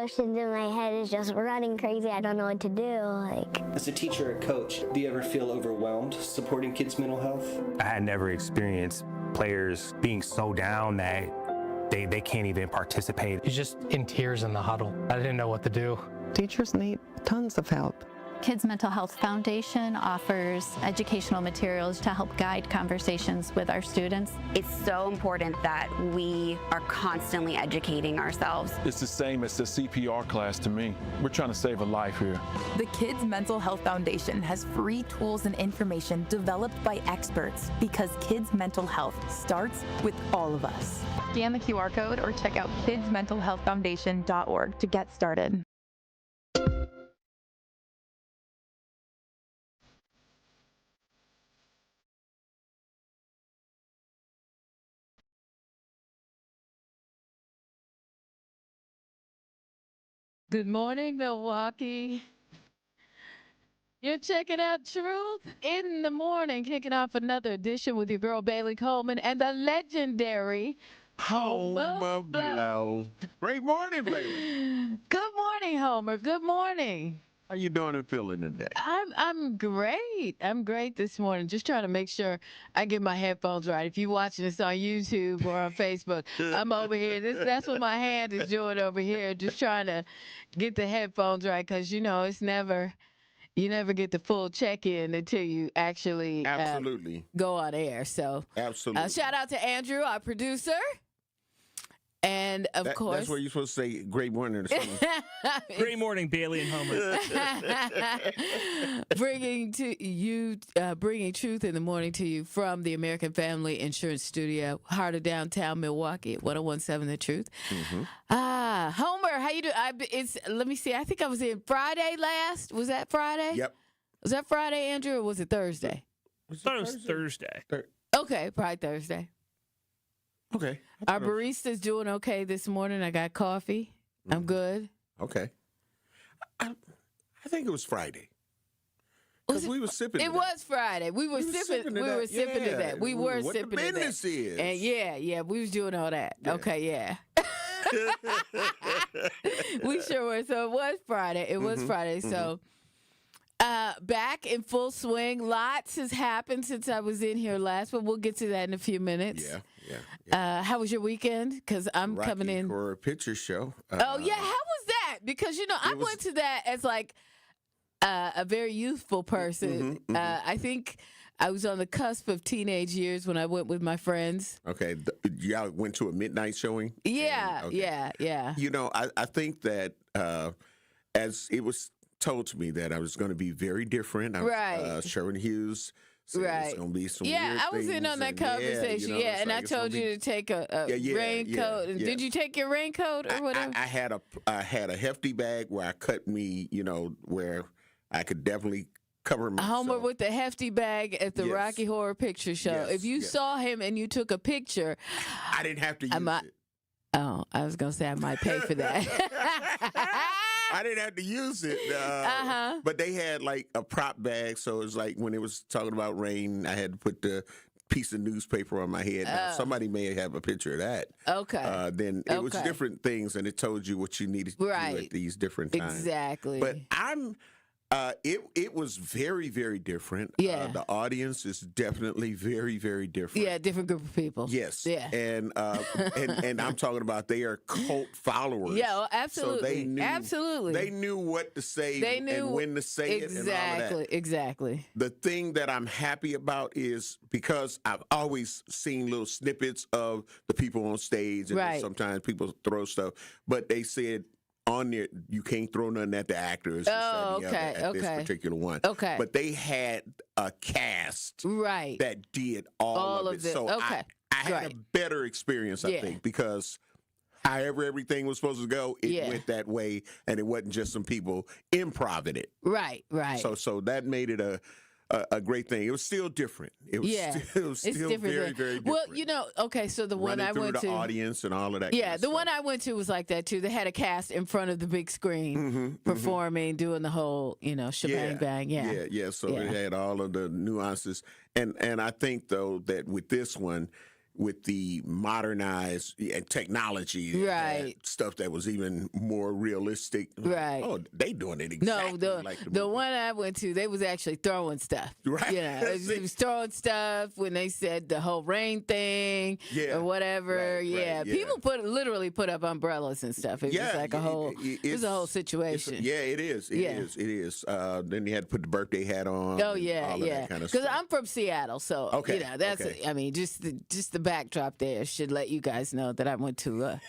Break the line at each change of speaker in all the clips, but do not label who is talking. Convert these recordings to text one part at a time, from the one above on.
questions in my head is just running crazy. I don't know what to do. Like,
as a teacher or coach, do you ever feel overwhelmed supporting kids' mental health?
I had never experienced players being so down that they can't even participate.
He's just in tears in the huddle. I didn't know what to do.
Teachers need tons of help.
Kids Mental Health Foundation offers educational materials to help guide conversations with our students.
It's so important that we are constantly educating ourselves.
It's the same as the CPR class to me. We're trying to save a life here.
The Kids Mental Health Foundation has free tools and information developed by experts because kids' mental health starts with all of us. Scan the QR code or check out kidsmentalhealthfoundation.org to get started.
Good morning, Milwaukee. You're checking out Truth in the Morning, kicking off another edition with your girl Bailey Coleman and the legendary Homer Blow.
Great morning, Bailey.
Good morning, Homer. Good morning.
How you doing and feeling today?
I'm great. I'm great this morning. Just trying to make sure I get my headphones right. If you're watching this on YouTube or on Facebook, I'm over here. That's what my hand is doing over here. Just trying to get the headphones right, because you never get the full check-in until you actually go on air. So
absolutely.
Shout out to Andrew, our producer. And of course,
that's where you're supposed to say great morning or something.
Great morning, Bailey and Homer.
bringing truth in the morning to you from the American Family Insurance Studio, heart of downtown Milwaukee at 101.7 The Truth.
Mm-hmm.
Homer, how you doing? Let me see. I think I was in Friday last. Was that Friday?
Yep.
Was that Friday, Andrew, or was it Thursday?
I thought it was Thursday.
Okay, probably Thursday.
Okay.
Our barista's doing okay this morning. I got coffee. Mm-hmm. I'm good.
Okay. I think it was Friday. Because we were sipping.
It was Friday. We were sipping to that. We were sipping to that. What the
business is.
And yeah, we was doing all that. Yeah. Okay, yeah. We sure were. So it was Friday. So back in full swing. Lots has happened since I was in here last, but we'll get to that in a few minutes.
Yeah.
How was your weekend? Because I'm coming in
for a picture show.
Oh yeah, how was that? Because I went to that as like a very youthful person. I think I was on the cusp of teenage years when I went with my friends.
Okay, y'all went to a midnight showing.
Yeah,
okay.
yeah.
I think that as it was told to me that I was going to be very different.
Right.
Sherwin Hughes. So
right.
It's going to be some
I was in on that conversation. And I told you to take a raincoat.
Yeah.
Did you take your raincoat or whatever?
I had a hefty bag where I cut me, where I could definitely cover myself.
Homer with the hefty bag at the Rocky Horror Picture Show.
Yes,
if you saw him and you took a picture,
I didn't have to use it.
Oh, I was going to say I might pay for that.
I didn't have to use it. But they had like a prop bag. So it was like when it was talking about rain, I had to put the piece of newspaper on my head. Now, somebody may have a picture of that.
Okay.
Then it was different things, and it told you what you needed to do at these different times.
Exactly.
But it was very, very different.
Yeah.
The audience is definitely very, very different.
Yeah, different group of people.
Yes.
Yeah.
And I'm talking about they are cult followers.
Yeah, absolutely.
So they knew what to say and when to say it and all of that.
Exactly.
The thing that I'm happy about is because I've always seen little snippets of the people on stage, and sometimes people throw stuff, but they said on there, you can't throw nothing at the actors at this particular one.
Okay.
But they had a cast that did all of it. So
I
had a better experience, I think, because however everything was supposed to go, it went that way, and it wasn't just some people improv it.
Right.
So that made it a great thing. It was still different. It was still very, very different.
Well, so the one I went to,
the audience and all of that.
Yeah, the one I went to was like that too. They had a cast in front of the big screen, performing, doing the whole, shebang bang. Yeah.
So it had all of the nuances, and I think though that with this one, with the modernized technology,
Right.
stuff that was even more realistic.
Right.
Oh, they doing it exactly
No,
like the
the
movie.
one I went to, they was actually throwing stuff.
Right.
Yeah, it was throwing stuff when they said the whole rain thing or whatever.
Right,
yeah,
right,
people literally put up umbrellas and stuff. It was like a whole, it was a whole situation.
It is. It is. Then you had to put the birthday hat on.
Oh yeah,
all of
yeah.
that kind of
Because
stuff.
I'm from Seattle, so
Okay,
that's.
okay.
I mean, just the backdrop there should let you guys know that I went to a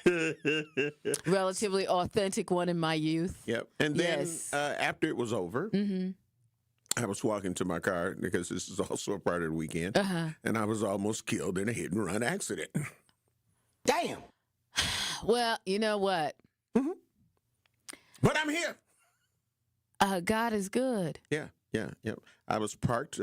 relatively authentic one in my youth.
Yep. And then
Yes.
after it was over, I was walking to my car because this is also a part of the weekend, and I was almost killed in a hit and run accident. Damn.
Well, you know what?
But I'm here.
God is good.
Yeah. I was parked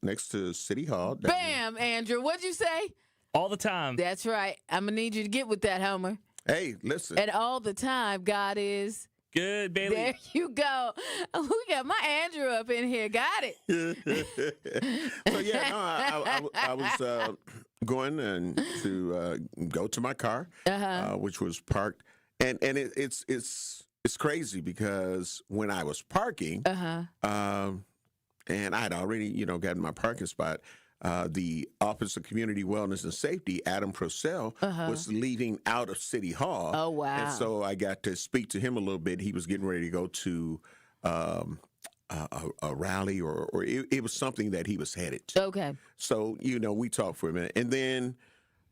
next to City Hall.
Bam, Andrew. What'd you say?
All the time.
That's right. I'm going to need you to get with that, Homer.
Hey, listen.
And all the time, God is
good, Bailey.
There you go. We got my Andrew up in here. Got it.
So, yeah, no, I was going to go to my car, which was parked. And it's crazy because when I was parking, and I had already, gotten my parking spot, the Office of Community Wellness and Safety, Adam Purcell, was leaving out of City Hall.
Oh, wow.
And so I got to speak to him a little bit. He was getting ready to go to a rally or it was something that he was headed to.
Okay.
So, we talked for a minute. And then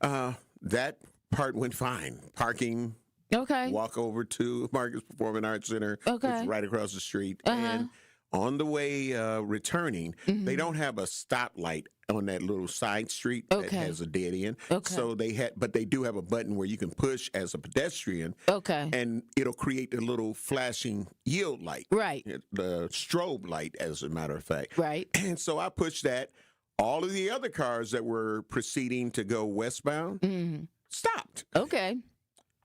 that part went fine. Parking.
Okay.
Walk over to Marcus Performing Arts Center, which is right across the street. And on the way returning, they don't have a stoplight on that little side street that has a dead end.
Okay.
So but they do have a button where you can push as a pedestrian.
Okay.
And it'll create a little flashing yield light.
Right.
The strobe light, as a matter of fact.
Right.
And so I pushed that. All of the other cars that were proceeding to go westbound stopped.
Okay.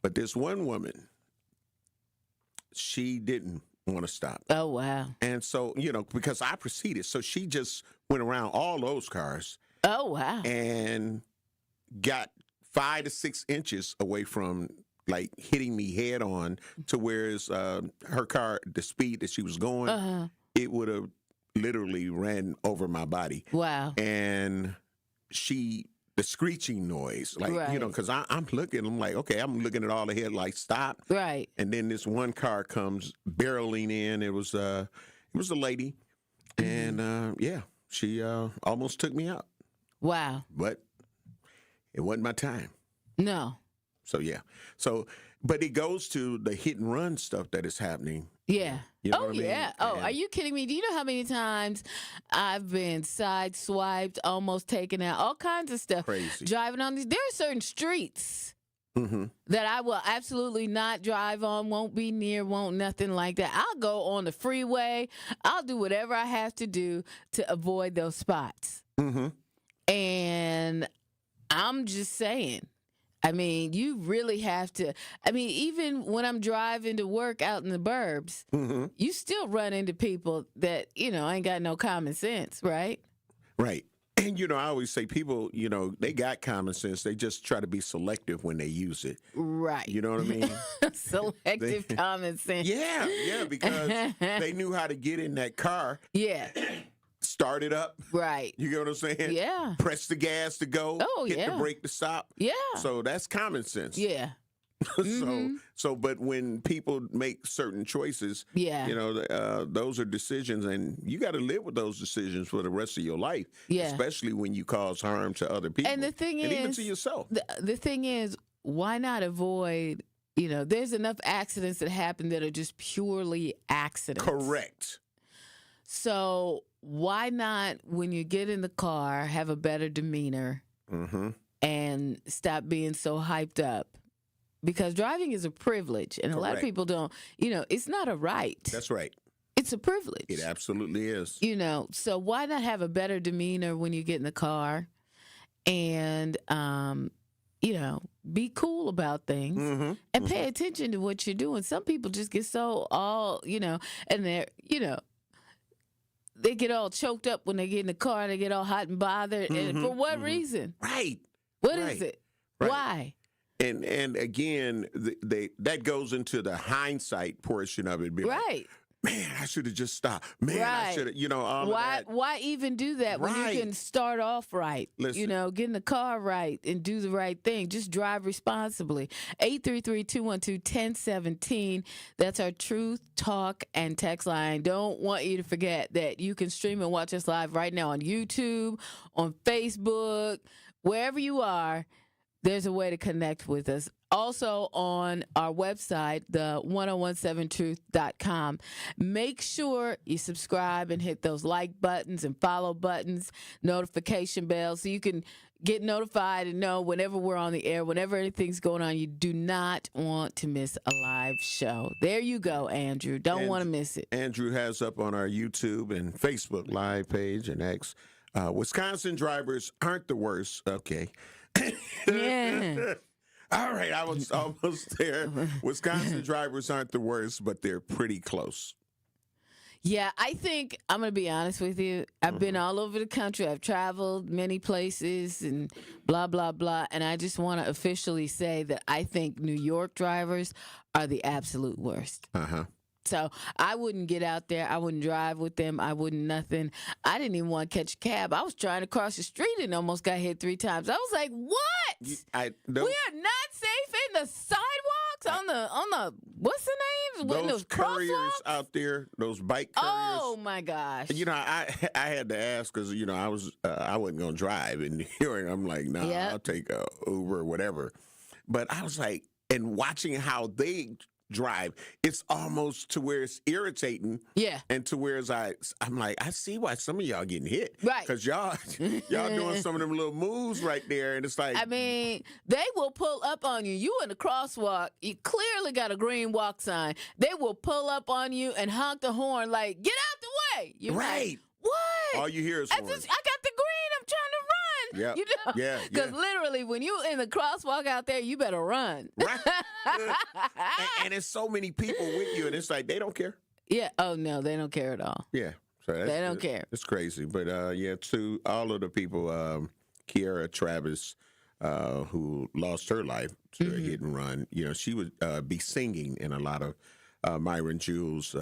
But this one woman, she didn't want to stop.
Oh, wow.
And so, because I proceeded, so she just went around all those cars.
Oh, wow.
And got 5 to 6 inches away from, hitting me head on to whereas her car, the speed that she was going, it would have literally ran over my body.
Wow.
And the screeching noise, because I'm looking, I'm like, okay, I'm looking at all the headlights, stop.
Right.
And then this one car comes barreling in. It was a lady, and she almost took me out.
Wow.
But it wasn't my time.
No.
So but it goes to the hit and run stuff that is happening.
Yeah.
You know what I mean?
Yeah. Oh, are you kidding me? Do you know how many times I've been sideswiped, almost taken out, all kinds of stuff.
Crazy.
Driving on these. There are certain streets that I will absolutely not drive on, won't be near, won't nothing like that. I'll go on the freeway. I'll do whatever I have to do to avoid those spots. And I'm just saying. I mean, you really have to. I mean, even when I'm driving to work out in the burbs, you still run into people that, ain't got no common sense, right?
Right. And, I always say people, they got common sense. They just try to be selective when they use it.
Right.
You know what I mean?
Selective common sense.
Yeah, because they knew how to get in that car.
Yeah.
Start it up.
Right.
You get what I'm saying?
Yeah.
Press the gas to go.
Oh,
hit
yeah.
the brake to stop.
Yeah.
So that's common sense.
Yeah.
But when people make certain choices, those are decisions, and you got to live with those decisions for the rest of your life.
Yeah.
Especially when you cause harm to other people.
And the thing is,
even to yourself.
The thing is, why not avoid? There's enough accidents that happen that are just purely accidents.
Correct.
So why not, when you get in the car, have a better demeanor and stop being so hyped up? Because driving is a privilege, and a lot of people don't, it's not a right.
That's right.
It's a privilege.
It absolutely is.
So why not have a better demeanor when you get in the car and, be cool about things and pay attention to what you're doing. Some people just get so and they're, they get all choked up when they get in the car. They get all hot and bothered. And for what reason?
Right.
What is it?
Right.
Why?
And again, that goes into the hindsight portion of it.
Right.
Man, I should have just stopped. Man, I should have, all
why,
of that.
Why even do that when you can start off right?
Listen.
Get in the car right and do the right thing. Just drive responsibly. 833-212-1017. That's our Truth Talk and text line. Don't want you to forget that you can stream and watch us live right now on YouTube, on Facebook, wherever you are. There's a way to connect with us. Also on our website, the 1017truth.com. Make sure you subscribe and hit those like buttons and follow buttons, notification bells, so you can get notified and know whenever we're on the air, whenever anything's going on. You do not want to miss a live show. There you go, Andrew. Don't want to miss it.
Andrew has up on our YouTube and Facebook live page and X. Wisconsin drivers aren't the worst. Okay.
Yeah.
All right, I was almost there. Wisconsin drivers aren't the worst, but they're pretty close.
Yeah, I think I'm going to be honest with you. I've been all over the country. I've traveled many places and blah, blah, blah. And I just want to officially say that I think New York drivers are the absolute worst.
Uh-huh.
So I wouldn't get out there. I wouldn't drive with them. I wouldn't nothing. I didn't even want to catch a cab. I was trying to cross the street and almost got hit 3 times. I was like, what? We are not safe in the sidewalks on the what's the names?
Those couriers out there, those bike couriers.
Oh my gosh.
I had to ask because I wasn't gonna drive, and here I'm like, no, I'll take a Uber or whatever. But I was like, and watching how they drive, it's almost to where it's irritating. Yeah. And to where I'm like, I see why some of y'all getting hit. Right. Because y'all doing some of them little moves right there, and it's like,
I mean, they will pull up on you. You in the crosswalk, you clearly got a green walk sign. They will pull up on you and honk the horn like, get out the way. You're
right.
Like, what?
All you hear is horns.
I got the green. I'm trying to run.
Yeah. Yeah.
Because literally, when you in the crosswalk out there, you better run.
Right. and there's so many people with you, and it's like they don't care.
Yeah. Oh no, they don't care at all.
Yeah. So
they don't care.
It's crazy, but to all of the people, Kiara Travis, who lost her life to a hit and run. She would be singing in a lot of Myron Jules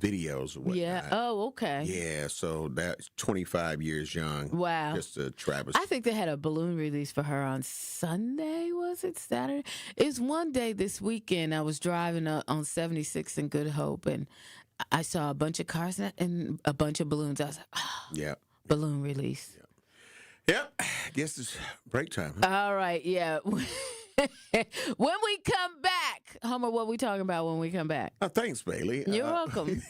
videos or whatnot.
Yeah. Oh, okay.
Yeah. So that's 25 years young.
Wow.
Just Travis.
I think they had a balloon release for her on Sunday. Was it Saturday? It's one day this weekend. I was driving on 76 in Good Hope, and I saw a bunch of cars and a bunch of balloons. I was like, oh, yeah, balloon release.
Yep. Guess it's break time. Huh?
All right. Yeah. When we come back, Homer, what are we talking about when we come back?
Thanks, Bailey.
You're welcome.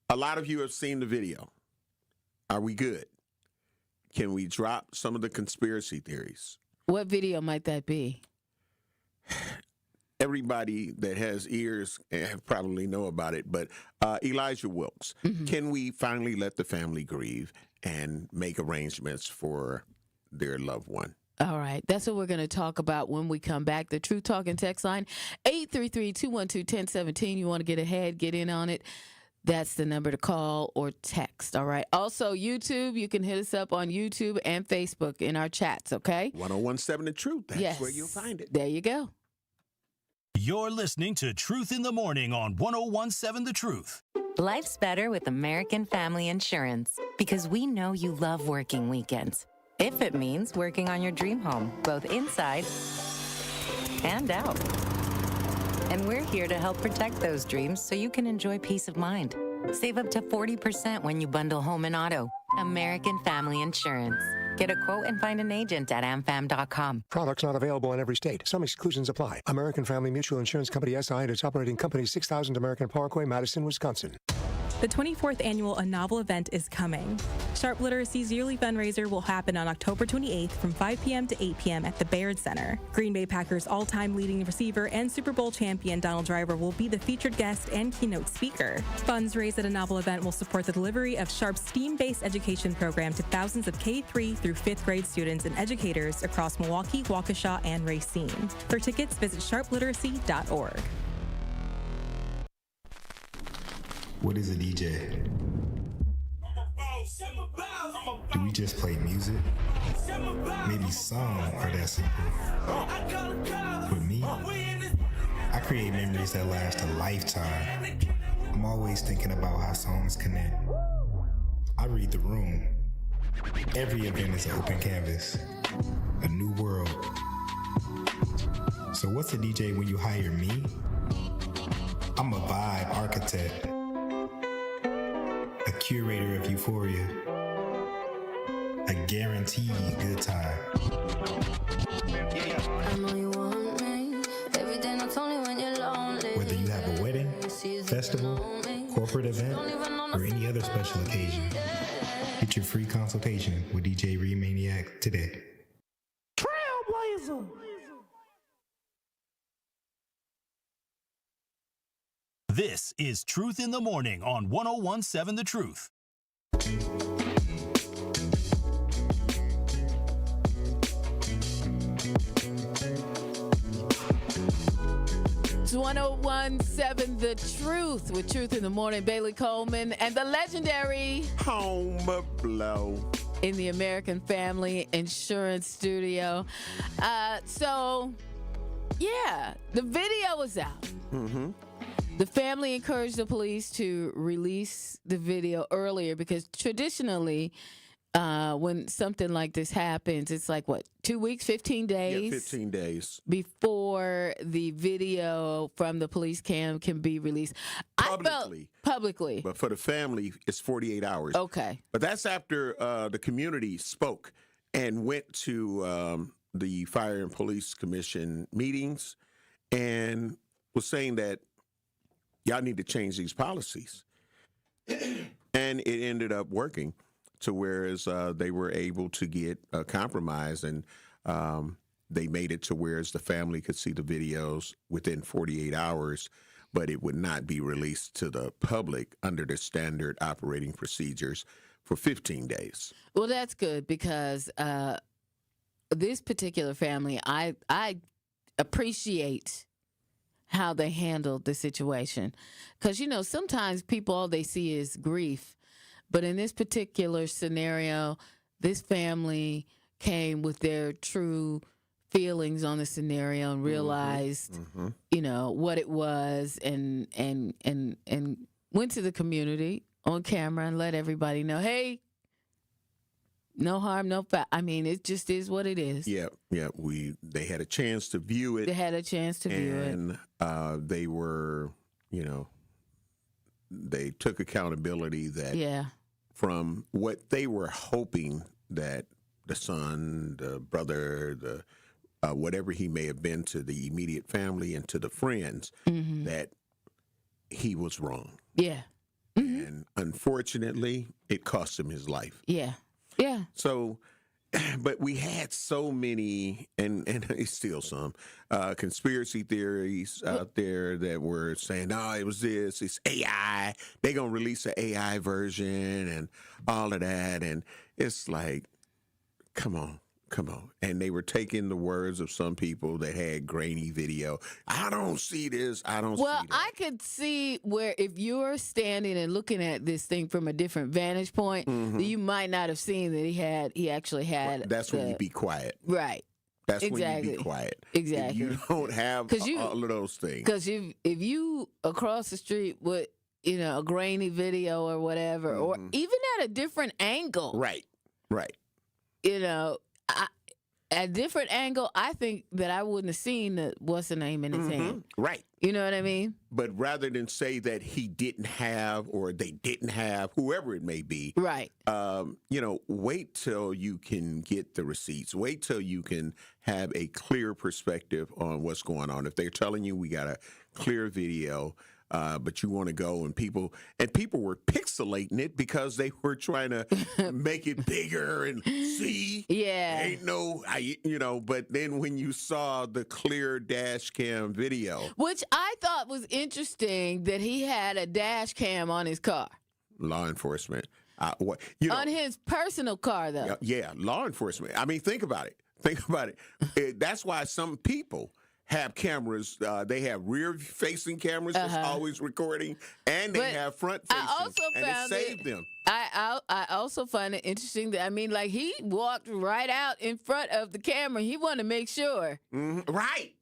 A lot of you have seen the video. Are we good? Can we drop some of the conspiracy theories?
What video might that be?
Everybody that has ears probably know about it, but Elijah Wilkes. Can we finally let the family grieve and make arrangements for their loved one?
All right. That's what we're going to talk about when we come back. The Truth Talking text line, 833-212-1017. You want to get ahead, get in on it. That's the number to call or text. All right. Also, YouTube, you can hit us up on YouTube and Facebook in our chats, okay?
1017 The Truth. That's where you'll find it.
There you go.
You're listening to Truth in the Morning on 1017 The Truth.
Life's better with American Family Insurance because we know you love working weekends. If it means working on your dream home, both inside and out. And we're here to help protect those dreams so you can enjoy peace of mind. Save up to 40% when you bundle home and auto. American Family Insurance. Get a quote and find an agent at amfam.com.
Products not available in every state. Some exclusions apply. American Family Mutual Insurance Company, SI, and its operating company, 6000 American Parkway, Madison, Wisconsin.
The 24th annual A Novel event is coming. Sharp Literacy's yearly fundraiser will happen on October 28th from 5 p.m. to 8 p.m. at the Baird Center. Green Bay Packers all-time leading receiver and Super Bowl champion Donald Driver will be the featured guest and keynote speaker. Funds raised at A Novel event will support the delivery of Sharp's STEAM-based education program to thousands of K-3 through 5th grade students and educators across Milwaukee, Waukesha, and Racine. For tickets, visit sharpliteracy.org.
What is a DJ? Do we just play music? Maybe some are that simple. For me, I create memories that last a lifetime. I'm always thinking about how songs connect. I read the room. Every event is an open canvas, a new world. So what's a DJ when you hire me? I'm a vibe architect, a curator of euphoria, a guaranteed good time.
I know you want me. Every day, not only when you're lonely.
Whether you have a wedding, festival, corporate event, or any other special occasion, get your free consultation with DJ Remaniac today.
Trailblazer. This is Truth in the Morning on 101.7 The Truth.
It's 101.7 The Truth with Truth in the Morning. Bailey Coleman and the legendary
Home Blow
in the American Family Insurance Studio. So, yeah, the video was out.
Mm-hmm.
The family encouraged the police to release the video earlier because traditionally, when something like this happens, it's like, what, 2 weeks, 15 days?
Yeah, 15 days.
Before the video from the police cam can be released. Publicly.
But for the family, it's 48 hours.
Okay.
But that's after the community spoke and went to the Fire and Police Commission meetings and was saying that y'all need to change these policies. And it ended up working to whereas they were able to get a compromise and they made it to whereas the family could see the videos within 48 hours, but it would not be released to the public under the standard operating procedures for 15 days.
Well, that's good because this particular family, I appreciate how they handled the situation. Because, you know, sometimes people, all they see is grief. But in this particular scenario, this family came with their true feelings on the scenario and realized, you know, what it was and went to the community on camera and let everybody know, hey, no harm, no foul. I mean, it just is what it is.
Yeah. They had a chance to view it.
And
they were, you know, they took accountability that from what they were hoping that the son, the brother, the whatever he may have been to the immediate family and to the friends, that he was wrong.
Yeah.
And unfortunately, it cost him his life.
Yeah.
So, but we had so many, and it's still some, conspiracy theories out there that were saying, oh, it was this, it's AI. They're going to release an AI version and all of that. And it's like, come on. And they were taking the words of some people that had grainy video. I don't see this. I don't see that.
Well, I could see where if you're standing and looking at this thing from a different vantage point, you might not have seen that he actually had.
That's when you be quiet.
Right.
That's when you be quiet.
Exactly.
If you don't have all of those things.
Because if you across the street with, you know, a grainy video or whatever, or even at a different angle.
Right.
You know, at a different angle, I think that I wouldn't have seen what's the name in his hand.
Right.
You know what I mean?
But rather than say that he didn't have or they didn't have, whoever it may be,
right?
You know, wait till you can get the receipts. Wait till you can have a clear perspective on what's going on. If they're telling you we got a clear video, but you want to go and people were pixelating it because they were trying to make it bigger and see.
Yeah.
Ain't no, you know, but then when you saw the clear dash cam video.
Which I thought was interesting that he had a dash cam on his car.
Law enforcement. On
his personal car, though.
Yeah, law enforcement. I mean, think about it. That's why some people have cameras. They have rear-facing cameras that's always recording, and they have front-facing, and it saved them.
I also find it interesting that, I mean, like, he walked right out in front of the camera. He wanted to make sure.
Right.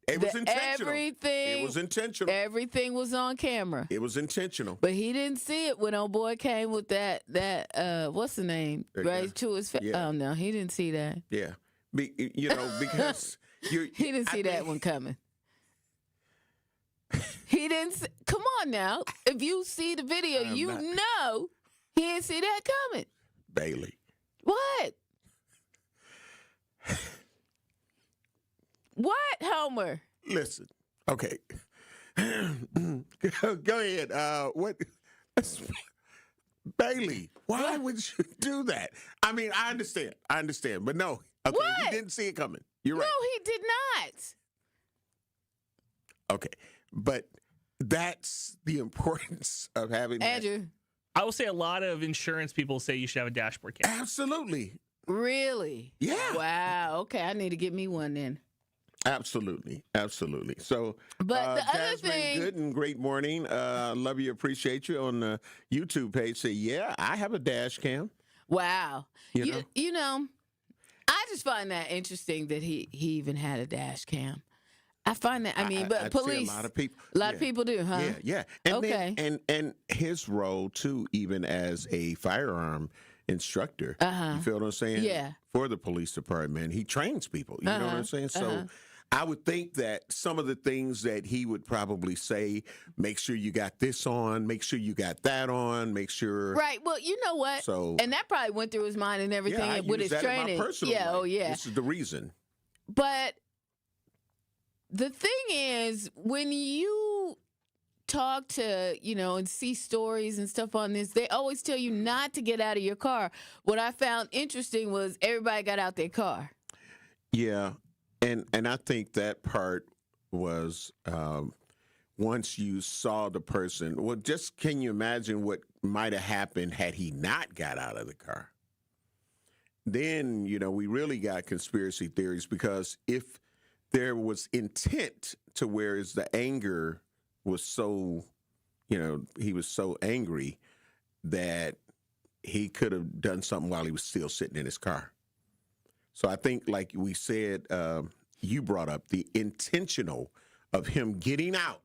It was intentional. It was intentional.
Everything was on camera.
It was intentional.
But he didn't see it when old boy came with that what's the name? Right to his face.
Yeah.
Oh, no, he didn't see that.
Yeah. Because
he didn't see that one coming. He didn't come on now. If you see the video, know he didn't see that coming.
Bailey.
What? What, Homer?
Listen. Okay. Go ahead. What? Bailey, why would you do that? I mean, I understand. But no. Okay, he didn't see it coming. You're right.
No, he did not.
Okay. But that's the importance of having
Andrew.
I will say a lot of insurance people say you should have a dashboard camera.
Absolutely.
Really?
Yeah.
Wow. Okay, I need to get me one then.
Absolutely. So,
but the other
Jasmine,
thing,
good and great morning. Love you, appreciate you on the YouTube page. Say, yeah, I have a dash cam.
Wow.
You know,
I just find that interesting that he even had a dash cam. I find that. I mean, but police.
A lot of people.
Of people do, huh?
Yeah. And
okay.
And his role too, even as a firearm instructor. You feel what I'm saying?
Yeah.
For the police department, he trains people. You know what I'm saying? So. I would think that some of the things that he would probably say, make sure you got this on, make sure you got that on, make sure.
Right. Well, you know what?
So,
and that probably went through his mind and everything with his training.
In my personal life.
Oh, yeah.
This is the reason.
But the thing is, when you talk to, and see stories and stuff on this, they always tell you not to get out of your car. What I found interesting was everybody got out their car.
Yeah. And I think that part was once you saw the person, well, just can you imagine what might have happened had he not got out of the car? Then, we really got conspiracy theories, because if there was intent to where the anger was so, he was so angry that he could have done something while he was still sitting in his car. So I think, like we said, you brought up the intentional of him getting out.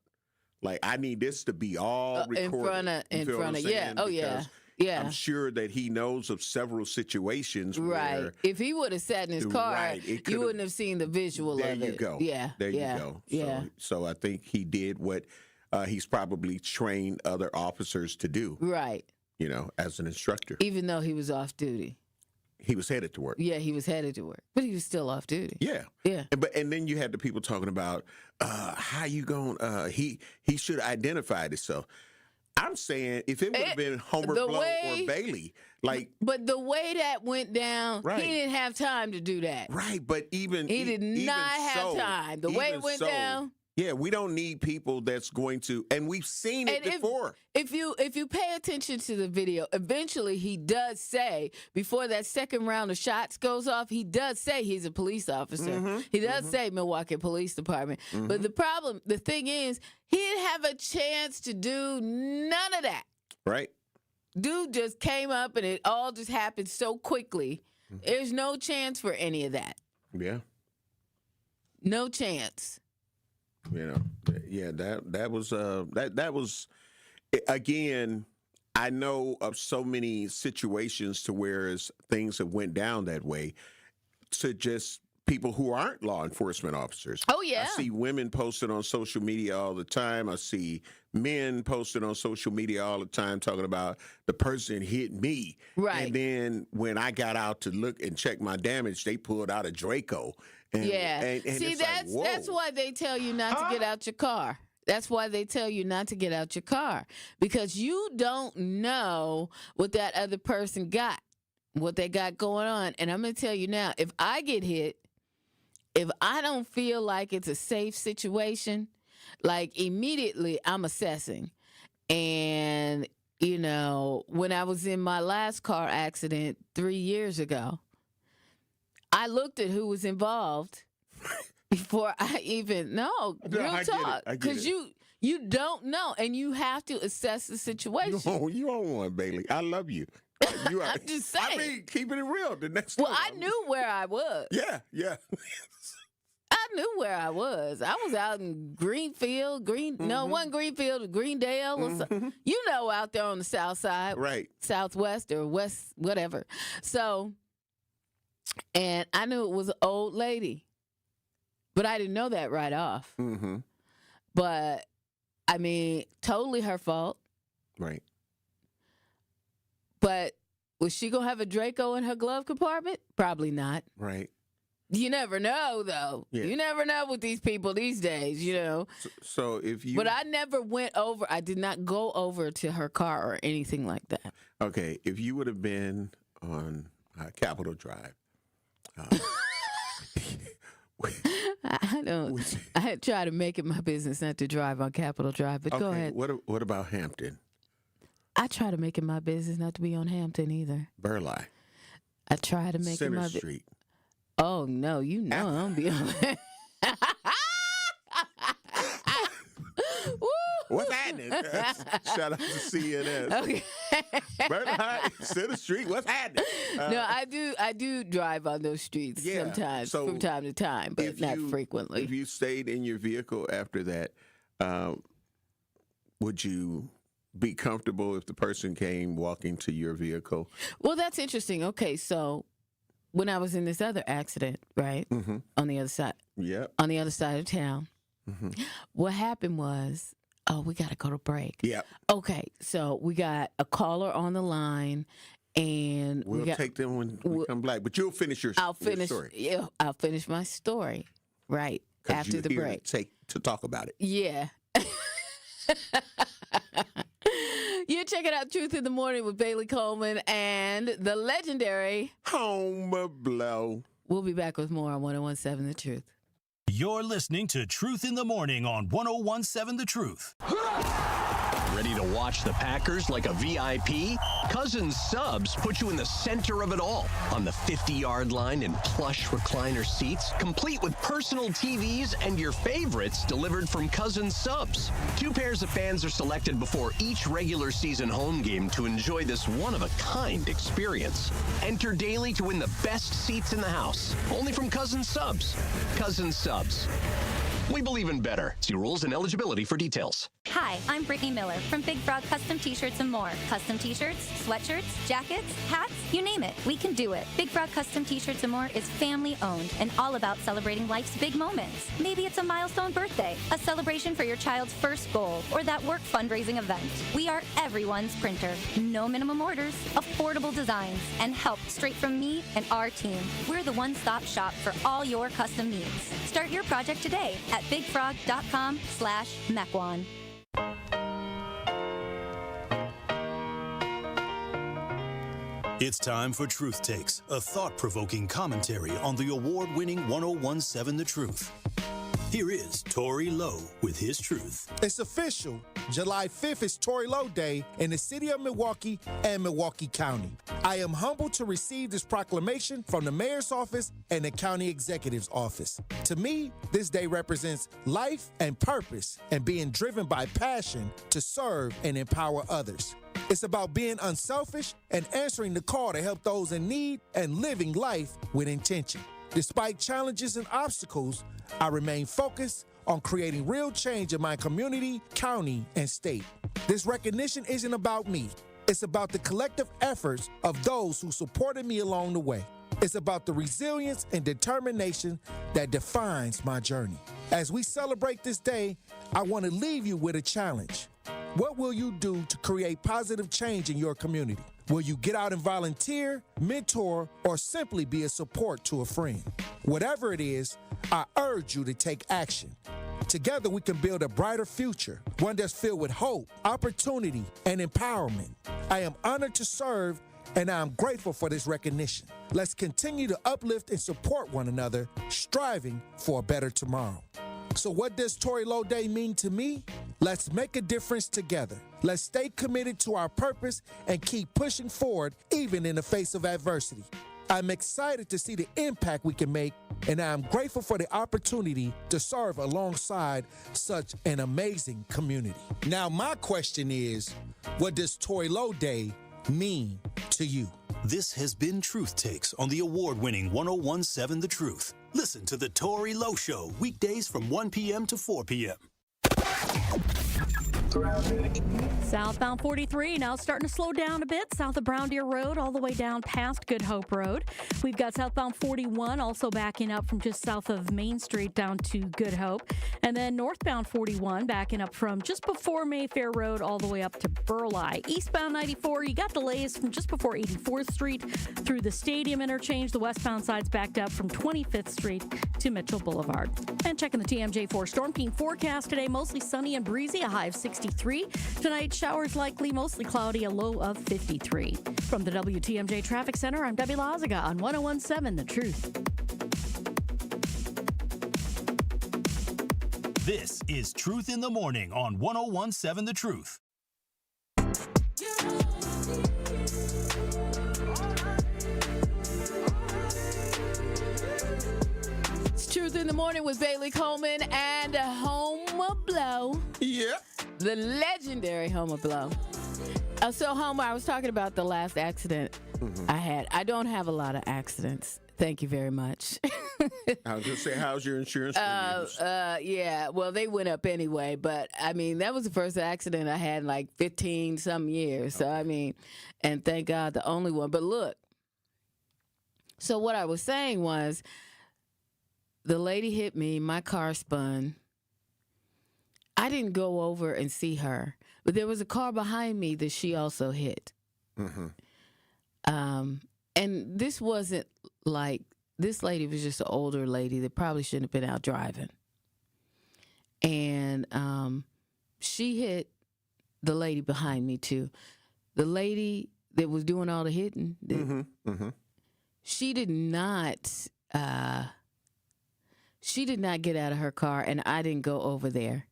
Like, I need this to be all recorded.
In front of, yeah. Oh, yeah. Yeah.
I'm sure that he knows of several situations
right. If he would have sat in his car, you wouldn't have seen the visual of it.
There you go.
Yeah.
There you go.
Yeah.
So I think he did what he's probably trained other officers to do.
Right.
As an instructor.
Even though he was off duty.
He was headed to work.
Yeah, he was headed to work, but he was still off duty.
Yeah,
yeah.
And then you had the people talking about how you going. He should have identified himself. I'm saying if it would have been Homer Blow or Bailey,
but the way that went down,
right.
He didn't have time to do that.
Right, but he
did not have time. The way it went down.
Yeah, we don't need people that's going to, and we've seen it before.
If you pay attention to the video, eventually he does say, before that second round of shots goes off, he does say he's a police officer. Mm-hmm, he does say Milwaukee Police Department. Mm-hmm. But the thing is, he didn't have a chance to do none of that.
Right.
Dude just came up and it all just happened so quickly. Mm-hmm. There's no chance for any of that.
Yeah.
No chance.
Yeah, that was again, I know of so many situations to where things have went down that way, to just people who aren't law enforcement officers.
Oh, yeah.
I see women posted on social media all the time. I see men posted on social media all the time talking about the person hit me.
Right.
And then when I got out to look and check my damage, they pulled out a Draco. And,
yeah.
And
see, that's why they tell you not to get out your car. That's why they tell you not to get out your car, because you don't know what that other person got, what they got going on. And I'm going to tell you now, if I get hit, if I don't feel like it's a safe situation, like immediately I'm assessing. And, when I was in my last car accident 3 years ago, I looked at who was involved. before I even know. Real
I
talk.
get it.
Because you don't know, and you have to assess the situation.
You own one, Bailey. I love you. You are,
I'm just saying.
I mean, keeping it real. The next
Well, I knew where I was.
Yeah.
I knew where I was. I was out in Greenfield, no, one Greenfield, Greendale, or something. You know, out there on the south side,
right,
southwest or west, whatever. So, and I knew it was an old lady, but I didn't know that right off.
Mm-hmm.
But I mean, totally her fault.
Right.
But was she gonna have a Draco in her glove compartment? Probably not.
Right.
You never know, though.
Yeah.
You never know with these people these days, you know.
So if you...
But I never went over. I did not go over to her car or anything like that.
Okay. If you would have been on Capitol Drive...
I try to make it my business not to drive on Capitol Drive, but go ahead.
What about Hampton?
I try to make it my business not to be on Hampton either.
Burleigh.
I try to make
Center
it my
Street.
Oh, no, you know I don't be on that.
What's happening? Shout out to CNN.
Okay.
Burleigh, Center Street, what's happening?
No, I do drive on those streets sometimes, from time to time, but not frequently.
If you stayed in your vehicle after that, would you be comfortable if the person came walking to your vehicle?
Well, that's interesting. Okay, so when I was in this other accident, right, on the other side, on the other side of town, what happened was, we got to go to break.
Yeah.
Okay, so we got a caller on the line, and
we'll take them when we come back. But you'll finish your story.
Yeah, I'll finish my story right after the break.
To talk about it.
Yeah. You're checking out Truth in the Morning with Bailey Coleman and the legendary
Homer Blow.
We'll be back with more on 101.7 The Truth.
You're listening to Truth in the Morning on 101.7 The Truth.
Ready to watch the Packers like a VIP? Cousins Subs put you in the center of it all on the 50-yard line in plush recliner seats, complete with personal TVs and your favorites delivered from Cousins Subs. 2 pairs of fans are selected before each regular season home game to enjoy this one-of-a-kind experience. Enter daily to win the best seats in the house, only from Cousins Subs. Cousins Subs. We believe in better. See rules and eligibility for details.
Hi, I'm Brittany Miller from Big Frog Custom T-Shirts and more. Custom T-shirts, sweatshirts, jackets, hats, you name it, we can do it. Big Frog Custom T-Shirts and more is family owned and all about celebrating life's big moments. Maybe it's a milestone birthday, a celebration for your child's first goal, or that work fundraising event. We are everyone's printer. No minimum orders, affordable designs, and help straight from me and our team. We're the one-stop shop for all your custom needs. Start your project today at bigfrog.com/Mequon.
It's time for Truth Takes, a thought-provoking commentary on the award-winning 101.7 The Truth. Here is Tory Lowe with his truth.
It's official. July 5th is Tory Lowe Day in the city of Milwaukee and Milwaukee County. I am humbled to receive this proclamation from the mayor's office and the county executive's office. To me, this day represents life and purpose and being driven by passion to serve and empower others. It's about being unselfish and answering the call to help those in need and living life with intention. Despite challenges and obstacles, I remain focused on creating real change in my community, county, and state. This recognition isn't about me. It's about the collective efforts of those who supported me along the way. It's about the resilience and determination that defines my journey. As we celebrate this day, I want to leave you with a challenge. What will you do to create positive change in your community? Will you get out and volunteer, mentor, or simply be a support to a friend? Whatever it is, I urge you to take action. Together we can build a brighter future, one that's filled with hope, opportunity, and empowerment. I am honored to serve, and I am grateful for this recognition. Let's continue to uplift and support one another, striving for a better tomorrow. So what does Tory Lowe Day mean to me? Let's make a difference together. Let's stay committed to our purpose and keep pushing forward even in the face of adversity. I'm excited to see the impact we can make and I am grateful for the opportunity to serve alongside such an amazing community. Now, my question is, what does Tory Lowe Day mean to you?
This has been Truth Takes on the award-winning 1017 The Truth. Listen to The Tory Lowe Show weekdays from 1 p.m. to 4 p.m.
Southbound 43 now starting to slow down a bit south of Brown Deer Road all the way down past Good Hope Road. We've got southbound 41 also backing up from just south of Main Street down to Good Hope. And then northbound 41 backing up from just before Mayfair Road all the way up to Burleigh. Eastbound 94, you got delays from just before 84th Street through the Stadium interchange. The westbound side's backed up from 25th Street to Mitchell Boulevard. And checking the TMJ4 Storm King forecast today, mostly sunny and breezy, a high of 63. Tonight, showers likely, mostly cloudy, a low of 53. From the WTMJ Traffic Center, I'm Debbie Lazaga on 1017 The Truth.
This is Truth in the Morning on 1017 The Truth.
It's Truth in the Morning with Bailey Coleman and Home Blow.
Yeah.
The legendary Homer Blow. So, Homer, I was talking about the last accident I had. I don't have a lot of accidents. Thank you very much.
I was just saying, how's your insurance premiums?
Yeah, well, they went up anyway. But, I mean, that was the first accident I had in like 15-some years. So, I mean, and thank God the only one. But look, so what I was saying was the lady hit me, my car spun. I didn't go over and see her, but there was a car behind me that she also hit. And this wasn't like, this lady was just an older lady that probably shouldn't have been out driving. And she hit the lady behind me too. The lady that was doing all the hitting, she did not get out of her car, and I didn't go over there.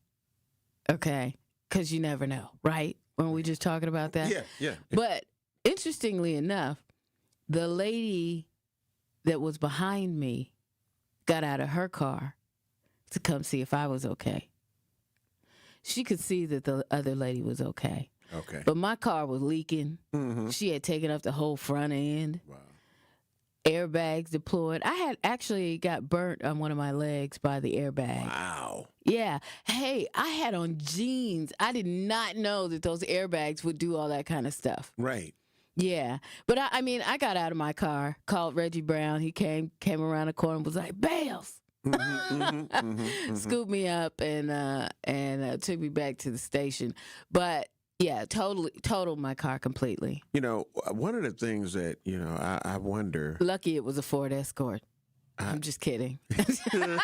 Okay, because you never know, right? When we just talking about that?
Yeah.
But interestingly enough, the lady that was behind me got out of her car to come see if I was okay. She could see that the other lady was okay.
Okay.
But my car was leaking. She had taken up the whole front end.
Wow.
Airbags deployed. I had actually got burnt on one of my legs by the airbag.
Wow.
Yeah. Hey, I had on jeans. I did not know that those airbags would do all that kind of stuff.
Right.
Yeah. But I mean, I got out of my car, called Reggie Brown. He came around the corner and was like, Bales. Scooped me up and took me back to the station. But yeah, totaled my car completely.
You know, one of the things that, you know, I wonder.
Lucky it was a Ford Escort. I'm just kidding.
And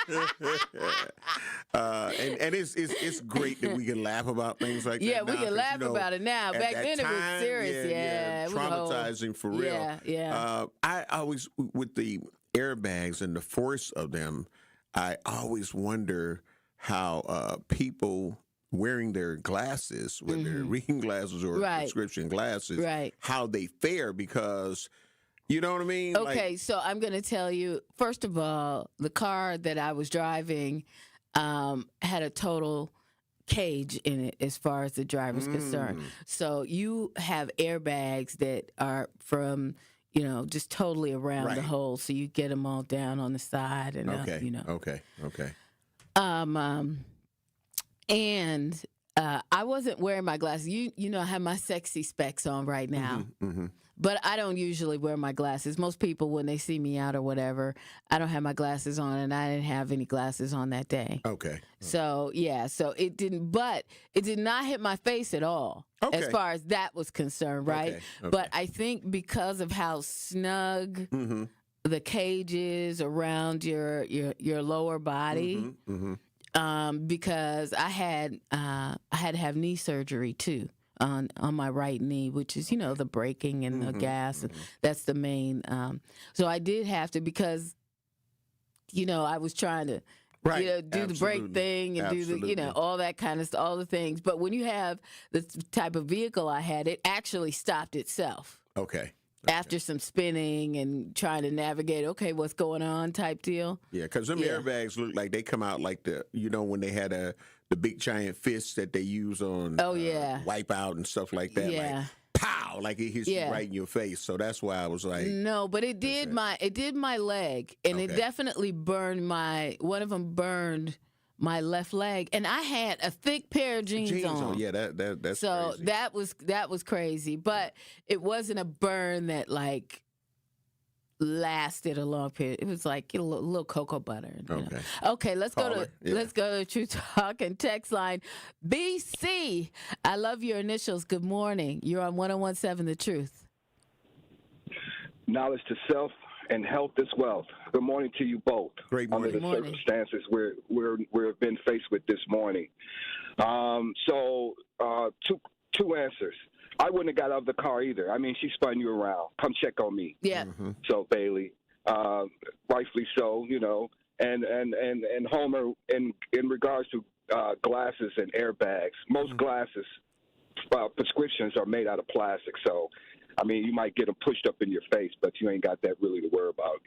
it's great that we can laugh about things like that.
Yeah, we
now,
can laugh about it now. Back then it was serious. Yeah, it was
traumatizing for real.
Yeah.
I always, with the airbags and the force of them, I always wonder how people wearing their glasses, whether they're reading glasses or prescription glasses, how they fare, because, you know what I mean?
Okay, so I'm going to tell you, first of all, the car that I was driving had a total cage in it as far as the driver's concerned. So you have airbags that are from, you know, just totally around the hole, so you get them all down on the side and you know.
Okay.
And I wasn't wearing my glasses. You know, I have my sexy specs on right now. But I don't usually wear my glasses. Most people, when they see me out or whatever, I don't have my glasses on, and I didn't have any glasses on that day.
Okay.
So, yeah, so it didn't, but it did not hit my face at all as far as that was concerned, right?
Okay.
But I think because of how snug the cage is around your lower body, because I had to have knee surgery too on my right knee, which is, you know, the braking and the gas. That's the main. So I did have to, because, you know, I was trying to you know, do the brake thing and do the, you know, all that kind of stuff, all the things. But when you have the type of vehicle I had, it actually stopped itself.
Okay.
after some spinning and trying to navigate, okay, what's going on type deal.
Yeah, because them airbags look like they come out like when they had the big giant fists that they use on Wipeout and stuff like that.
Yeah.
Like, pow, like it hits you right in your face. So that's why I was like,
no, but it did my leg, and it definitely burned one of them burned my left leg, and I had a thick pair of jeans on.
Yeah, that's
so
crazy.
that was crazy, but it wasn't a burn that like lasted a long period. It was like a little cocoa butter. Okay, let's go to True Talk and text line. BC, I love your initials. Good morning. You're on 101.7 The Truth.
Knowledge to self and health is wealth. Good morning to you both.
Great morning.
Under the circumstances we've been faced with this morning. So two answers. I wouldn't have got out of the car either. I mean, she spun you around. Come check on me.
Yeah.
Mm-hmm.
So Bailey, rightfully so, and Homer in regards to glasses and airbags. Most glasses prescriptions are made out of plastic, so. I mean, you might get them pushed up in your face, but you ain't got that really to worry about,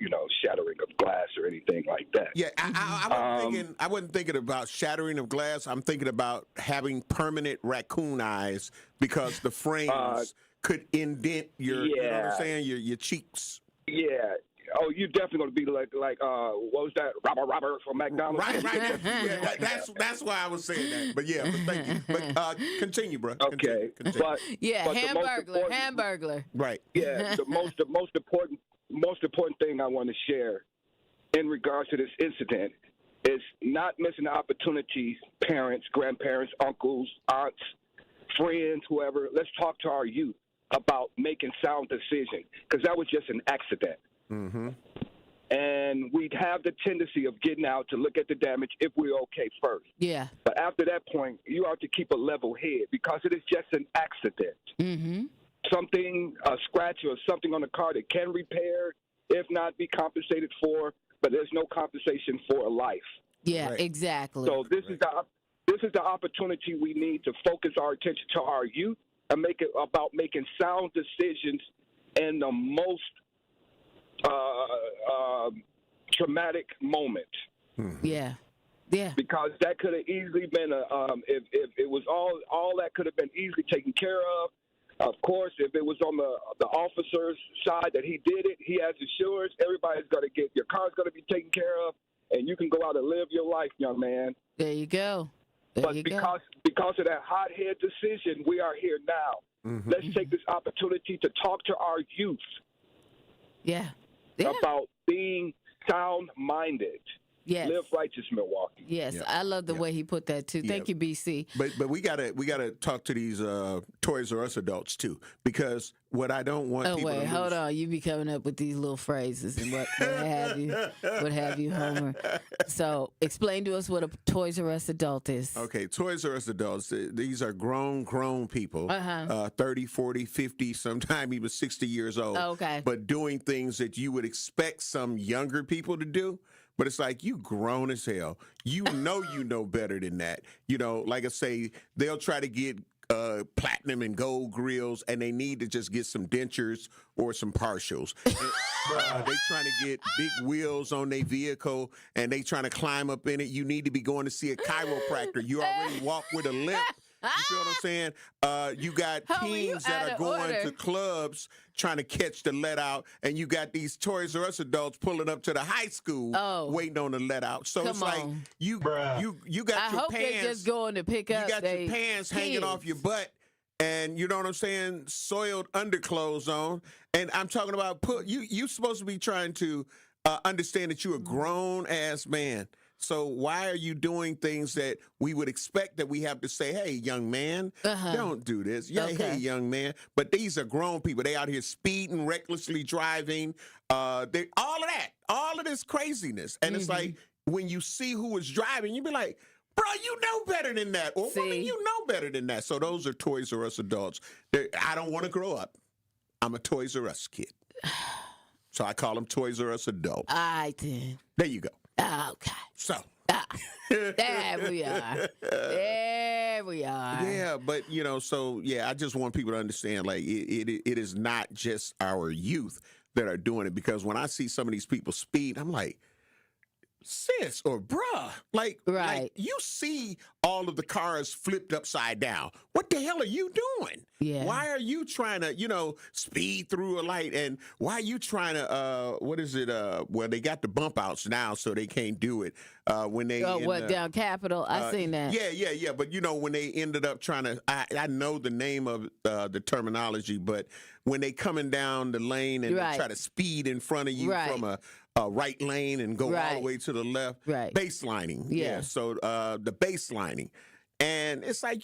shattering of glass or anything like that.
Yeah, I wasn't thinking about shattering of glass. I'm thinking about having permanent raccoon eyes because the frames could indent your, you know what I'm saying, your cheeks.
Yeah. Oh, you're definitely going to be like what was that? Robert from McDonald's?
Right. Yeah, that's why I was saying that. But yeah, thank you. But continue, bro.
Okay.
Continue.
But
Hamburglar.
Right.
Yeah. The most important thing I want to share in regards to this incident is not missing the opportunities. Parents, grandparents, uncles, aunts, friends, whoever. Let's talk to our youth about making sound decisions because that was just an accident.
Mm-hmm.
And we'd have the tendency of getting out to look at the damage if we're okay first.
Yeah.
But after that point, you have to keep a level head because it is just an accident.
Mm-hmm.
Something, a scratch or something on the car that can repair, if not be compensated for, but there's no compensation for a life.
Yeah, exactly.
So this is the opportunity we need to focus our attention to our youth and make it about making sound decisions in the most traumatic moment.
Yeah.
Because that could have easily been if it was all that could have been easily taken care of. Of course, if it was on the officer's side that he did it, he has insurance. Everybody's going to your car's going to be taken care of, and you can go out and live your life, young man.
There you go.
Because of that hothead decision, we are here now. Mm-hmm. Let's take this opportunity to talk to our youth.
Yeah.
About being sound-minded.
Yes.
Live righteous, Milwaukee.
Yes, I love the way he put that too. Thank you, BC.
But we gotta talk to these Toys R Us adults too, because what I don't want.
Oh wait, hold on. You be coming up with these little phrases and what have you, Homer. So explain to us what a Toys R Us adult is.
Okay, Toys R Us adults. These are grown people. 30, 40, 50, sometimes even 60 years old.
Okay.
But doing things that you would expect some younger people to do. But it's like, you grown as hell. You know better than that. Like I say, they'll try to get platinum and gold grills, and they need to just get some dentures or some partials. They trying to get big wheels on their vehicle, and they trying to climb up in it. You need to be going to see a chiropractor. You already walk with a limp. You feel what I'm saying? You got teens that are going to clubs trying to catch the let out, and you got these Toys R Us adults pulling up to the high school waiting on the let out. So it's like you got your pants.
They're just going to pick up.
You got your pants hanging off your butt, and you know what I'm saying, soiled underclothes on. And I'm talking about you supposed to be trying to understand that you're a grown ass man. So why are you doing things that we would expect that we have to say, hey, young man, don't do this. Yeah, hey, young man. But these are grown people. They out here speeding, recklessly driving. All of this craziness. And it's like, when you see who is driving, you be like, bro, you know better than that. Or woman, you know better than that. So those are Toys R Us adults. I don't want to grow up. I'm a Toys R Us kid. So I call them Toys R Us adults.
I did.
There you go.
Okay.
So
There we are. There we are.
Yeah, but I just want people to understand, like, it is not just our youth that are doing it, because when I see some of these people speed, I'm like, sis or bruh, like you see all of the cars flipped upside down. What the hell are you doing?
Yeah.
Why are you trying to, speed through a light? And why are you trying to, well, they got the bump outs now, so they can't do it. When they
down Capitol? I seen that.
Yeah. But when they ended up trying to, I know the name of the terminology, but when they coming down the lane and they try to speed in front of you from a right lane and go all the way to the left.
Right.
Baselining.
Yeah.
So the baselining. And it's like,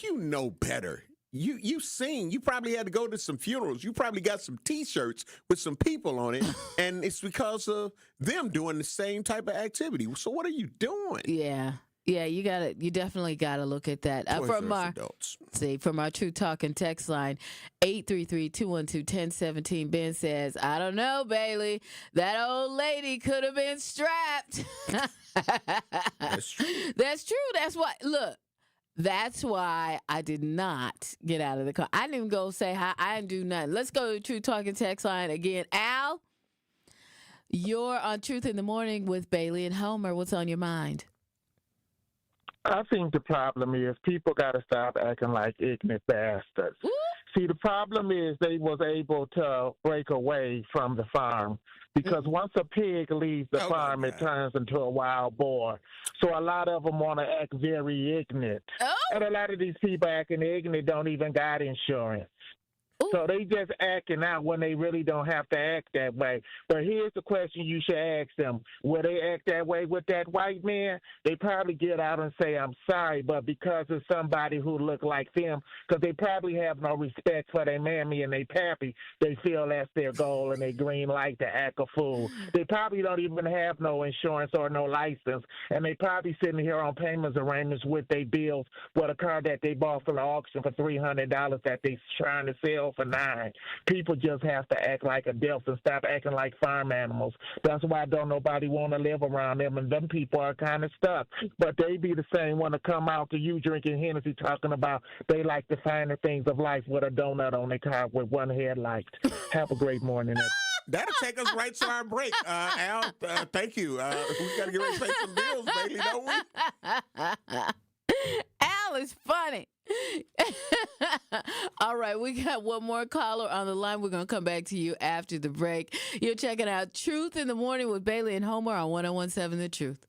better. You sing. You probably had to go to some funerals. You probably got some T-shirts with some people on it. And it's because of them doing the same type of activity. So what are you doing?
Yeah. Yeah, you definitely gotta look at that. From our True Talking text line, 833-212-1017, Ben says, I don't know, Bailey. That old lady could have been strapped.
That's true.
That's true. That's why, look, that's why I did not get out of the car. I didn't even go say hi. I didn't do nothing. Let's go to True Talking text line again. Al, you're on Truth in the Morning with Bailey and Homer. What's on your mind?
I think the problem is people got to stop acting like ignorant bastards.
Ooh.
See, the problem is they was able to break away from the farm because once a pig leaves the farm, it turns into a wild boar. So a lot of them want to act very ignorant.
Oh.
And a lot of these people acting ignorant don't even got insurance.
Ooh.
So they just acting out when they really don't have to act that way. But here's the question you should ask them. Will they act that way with that white man? They probably get out and say, I'm sorry, but because of somebody who look like them, because they probably have no respect for their mammy and their pappy, they feel that's their goal and they green light to act a fool. They probably don't even have no insurance or no license, and they probably sitting here on payments arrangements with their bills with a car that they bought from the auction for $300 that they trying to sell for $9. People just have to act like adults and stop acting like farm animals. That's why don't nobody want to live around them, and them people are kind of stuck. But they be the same one to come out to you drinking Hennessy talking about they like the finer things of life with a donut on their car with one headlight. Have a great morning.
That'll take us right to our break. Al, thank you. We got to get ready to pay some bills, Bailey, don't we?
Al is funny. All right, we got one more caller on the line. We're going to come back to you after the break. You're checking out Truth in the Morning with Bailey and Homer on 101.7 The Truth.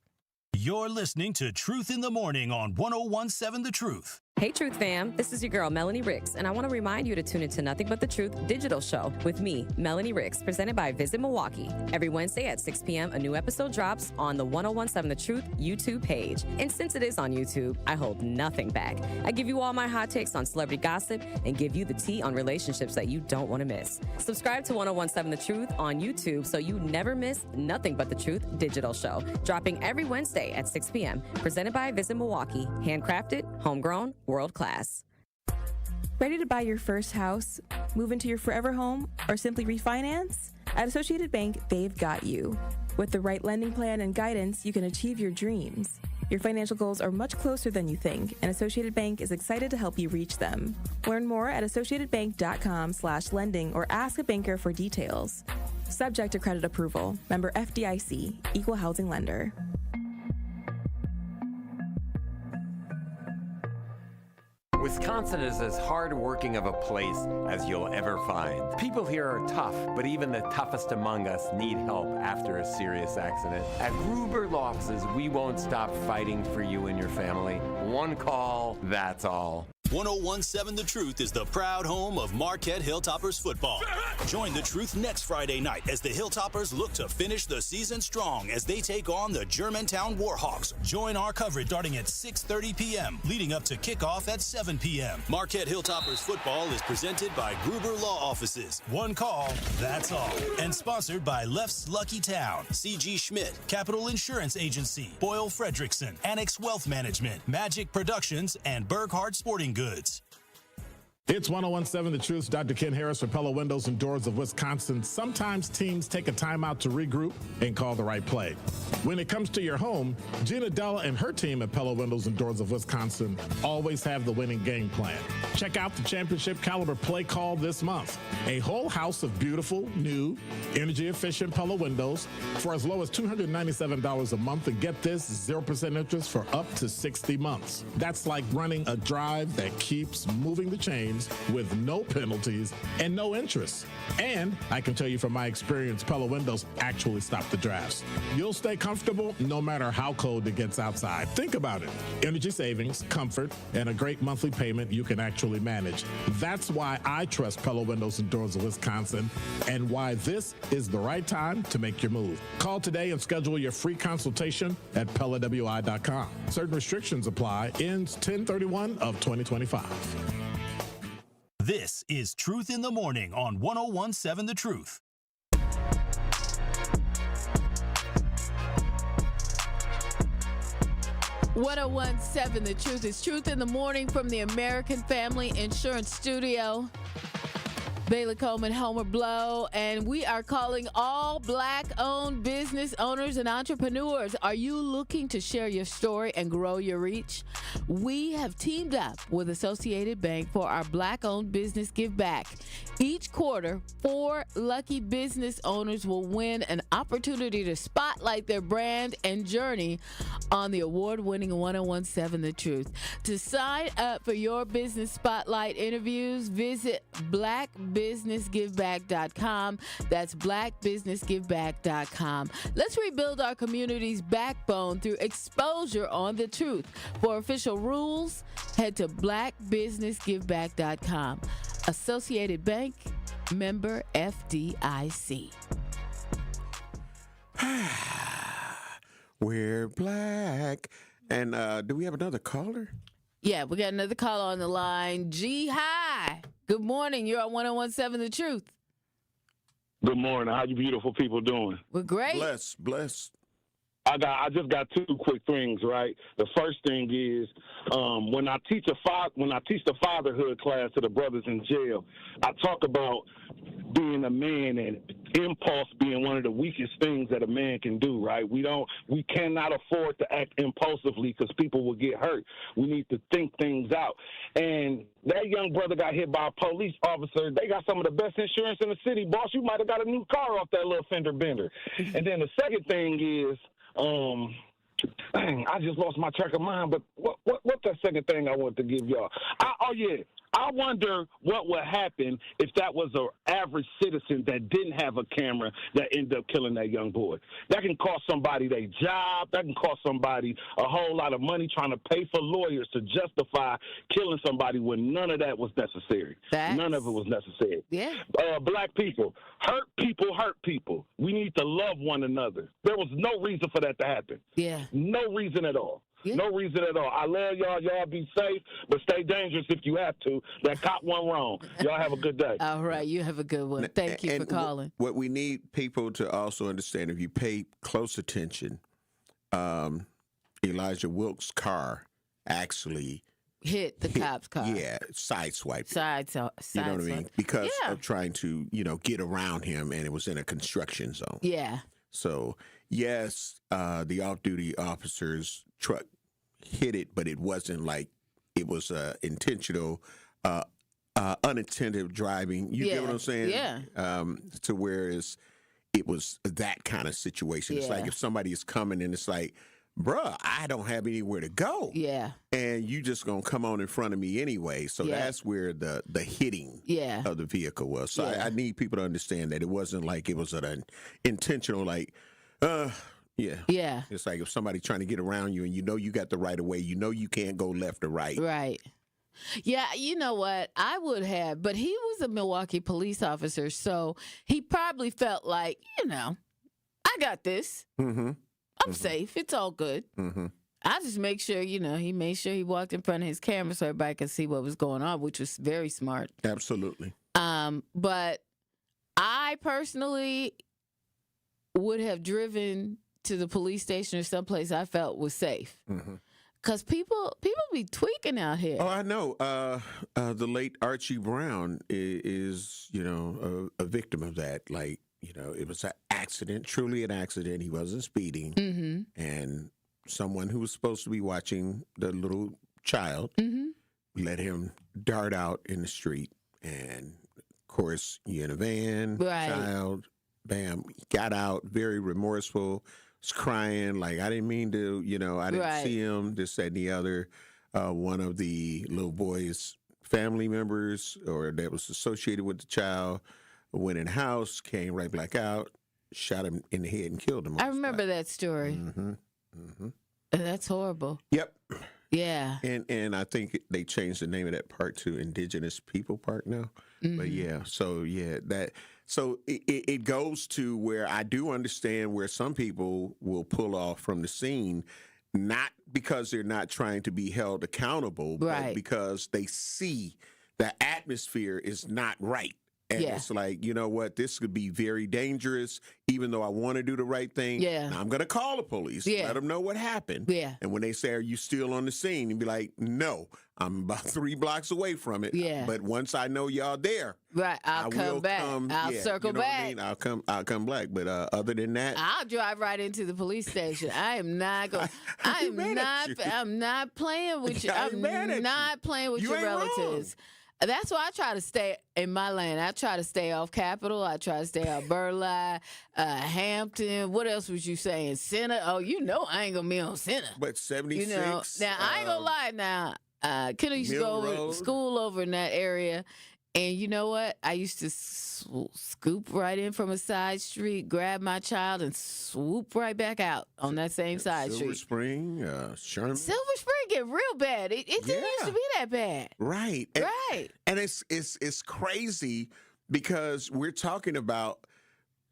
You're listening to Truth in the Morning on 101.7 The Truth.
Hey, Truth fam. This is your girl, Melanie Ricks, and I want to remind you to tune into Nothing But the Truth digital show with me, Melanie Ricks, presented by Visit Milwaukee. Every Wednesday at 6 p.m., a new episode drops on the 101.7 The Truth YouTube page. And since it is on YouTube, I hold nothing back. I give you all my hot takes on celebrity gossip and give you the tea on relationships that you don't want to miss. Subscribe to 101.7 The Truth on YouTube so you never miss Nothing But the Truth digital show, dropping every Wednesday at 6 p.m., presented by Visit Milwaukee. Handcrafted, homegrown, world class.
Ready to buy your first house, move into your forever home, or simply refinance? At Associated Bank, they've got you. With the right lending plan and guidance, you can achieve your dreams. Your financial goals are much closer than you think, and Associated Bank is excited to help you reach them. Learn more at associatedbank.com/lending or ask a banker for details. Subject to credit approval. Member FDIC, Equal Housing Lender.
Wisconsin is as hard-working of a place as you'll ever find. People here are tough, but even the toughest among us need help after a serious accident. At Gruber Law Offices, we won't stop fighting for you and your family. One call, that's all.
101.7 The Truth is the proud home of Marquette Hilltoppers football. Join The Truth next Friday night as the Hilltoppers look to finish the season strong as they take on the Germantown Warhawks. Join our coverage starting at 6:30 p.m., leading up to kickoff at 7 p.m. Marquette Hilltoppers football is presented by Gruber Law Offices. One call, that's all. And sponsored by Left's Lucky Town, C.G. Schmidt, Capital Insurance Agency, Boyle Fredrickson, Annex Wealth Management, Magic Productions, and Burghardt Sporting Goods.
It's 1017 The Truth. Dr. Ken Harris for Pella Windows and Doors of Wisconsin. Sometimes teams take a timeout to regroup and call the right play. When it comes to your home, Gina Della and her team at Pella Windows and Doors of Wisconsin always have the winning game plan. Check out the championship caliber play call this month. A whole house of beautiful, new, energy-efficient Pella windows for as low as $297 a month, and get this, 0% interest for up to 60 months. That's like running a drive that keeps moving the chains with no penalties and no interest. And I can tell you from my experience, Pella windows actually stop the drafts. You'll stay comfortable no matter how cold it gets outside. Think about it. Energy savings, comfort, and a great monthly payment you can actually manage. That's why I trust Pella Windows and Doors of Wisconsin, and why this is the right time to make your move. Call today and schedule your free consultation at PellaWI.com. Certain restrictions apply. Ends 10/31 of 2025.
This is Truth in the Morning on 1017 The Truth.
"1017 The Truth" is Truth in the Morning from the American Family Insurance Studio. Bailey Coleman, Homer Blow, and we are calling all Black-owned business owners and entrepreneurs. Are you looking to share your story and grow your reach? We have teamed up with Associated Bank for our Black-owned business Give Back. Each quarter, 4 lucky business owners will win an opportunity to spotlight their brand and journey on the award-winning 1017 The Truth. To sign up for your business spotlight interviews, visit blackbusinessgiveback.com. That's blackbusinessgiveback.com. Let's rebuild our community's backbone through exposure on the truth. For official rules, head to blackbusinessgiveback.com. Associated Bank, member FDIC.
We're black. And do we have another caller?
Yeah, we got another caller on the line. Hi. Good morning. You're on 1017 The Truth.
Good morning. How you beautiful people doing?
We're great.
Bless.
I just got 2 quick things, right? The first thing is when I teach the fatherhood class to the brothers in jail, I talk about being a man and impulse being one of the weakest things that a man can do, right? We cannot afford to act impulsively because people will get hurt. We need to think things out. And that young brother got hit by a police officer. They got some of the best insurance in the city, boss. You might have got a new car off that little fender bender. And then the second thing is, dang, I just lost my track of mind, but what's that second thing I want to give y'all? I wonder what would happen if that was an average citizen that didn't have a camera that ended up killing that young boy. That can cost somebody their job. That can cost somebody a whole lot of money trying to pay for lawyers to justify killing somebody when none of that was necessary. None of it was necessary.
Yeah.
Black people hurt people. We need to love one another. There was no reason for that to happen.
Yeah.
No reason at all. Yeah. No reason at all. I love y'all. Y'all be safe, but stay dangerous if you have to. That cop went wrong. Y'all have a good day.
All right. You have a good one. Thank you for calling.
What we need people to also understand, if you pay close attention, Elijah Wilkes' car actually
hit the cop's car.
Yeah, sideswiped.
You
know what I mean? Because of trying to, get around him, and it was in a construction zone.
Yeah.
So, yes, the off-duty officer's truck hit it, but it wasn't like it was intentional, unattentive driving. You get what I'm saying?
Yeah.
To whereas it was that kind of situation. It's like if somebody is coming and it's like, bruh, I don't have anywhere to go.
Yeah.
And you just going to come on in front of me anyway. So that's where the hitting of the vehicle was. So I need people to understand that it wasn't like it was an intentional, like, yeah. It's like if somebody trying to get around you and you got the right of way, you can't go left or right.
Right. Yeah, you know what? I would have, but he was a Milwaukee police officer, so he probably felt like, I got this.
Mm-hmm.
I'm safe. It's all good.
Mm-hmm.
I just make sure, he made sure he walked in front of his camera so everybody could see what was going on, which was very smart.
Absolutely.
But I personally would have driven to the police station or someplace I felt was safe.
Mm-hmm.
Because people be tweaking out here.
Oh, I know. The late Archie Brown is a victim of that. Like, it was an accident, truly an accident. He wasn't speeding.
Mm-hmm.
And someone who was supposed to be watching the little child let him dart out in the street. And, of course, you're in a van, child, bam, got out, very remorseful, was crying, like, I didn't mean to, I didn't see him, this, that, and the other. One of the little boy's family members or that was associated with the child went in the house, came right back out, shot him in the head and killed him.
I remember that story.
Mm-hmm. Mm-hmm.
That's horrible.
Yep.
Yeah.
And I think they changed the name of that park to Indigenous People Park now.
Mm-hmm.
But yeah, so it goes to where I do understand where some people will pull off from the scene, not because they're not trying to be held accountable, but because they see the atmosphere is not right. And it's like, you know what, this could be very dangerous, even though I want to do the right thing.
Yeah.
Now, I'm going to call the police, let them know what happened.
Yeah.
And when they say, are you still on the scene? And be like, no, I'm about 3 blocks away from it.
Yeah.
But once I know y'all there,
I'll come back. I'll circle back.
I mean? I'll come back. But other than that,
I'll drive right into the police station. I am not going. I'm not playing with you. I'm not playing with your relatives. That's why I try to stay in my lane. I try to stay off Capitol. I try to stay off Burleigh, Hampton. What else was you saying? Center? Oh, I ain't going to be on Center.
But 76.
Now, I ain't going to lie now. Kiddo used to go to school over in that area. And you know what? I used to scoop right in from a side street, grab my child, and swoop right back out on that same side
Silver
street.
Spring, Sherman.
Silver Spring get real bad. It didn't used to be that bad.
Right. And it's crazy because we're talking about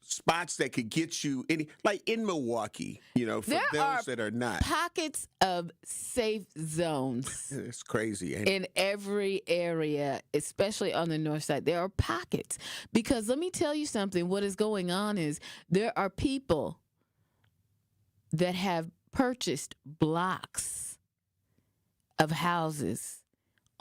spots that could get you like in Milwaukee, for
there
those that are not.
Pockets of safe zones.
It's crazy.
In every area, especially on the north side, there are pockets. Because let me tell you something, what is going on is there are people that have purchased blocks of houses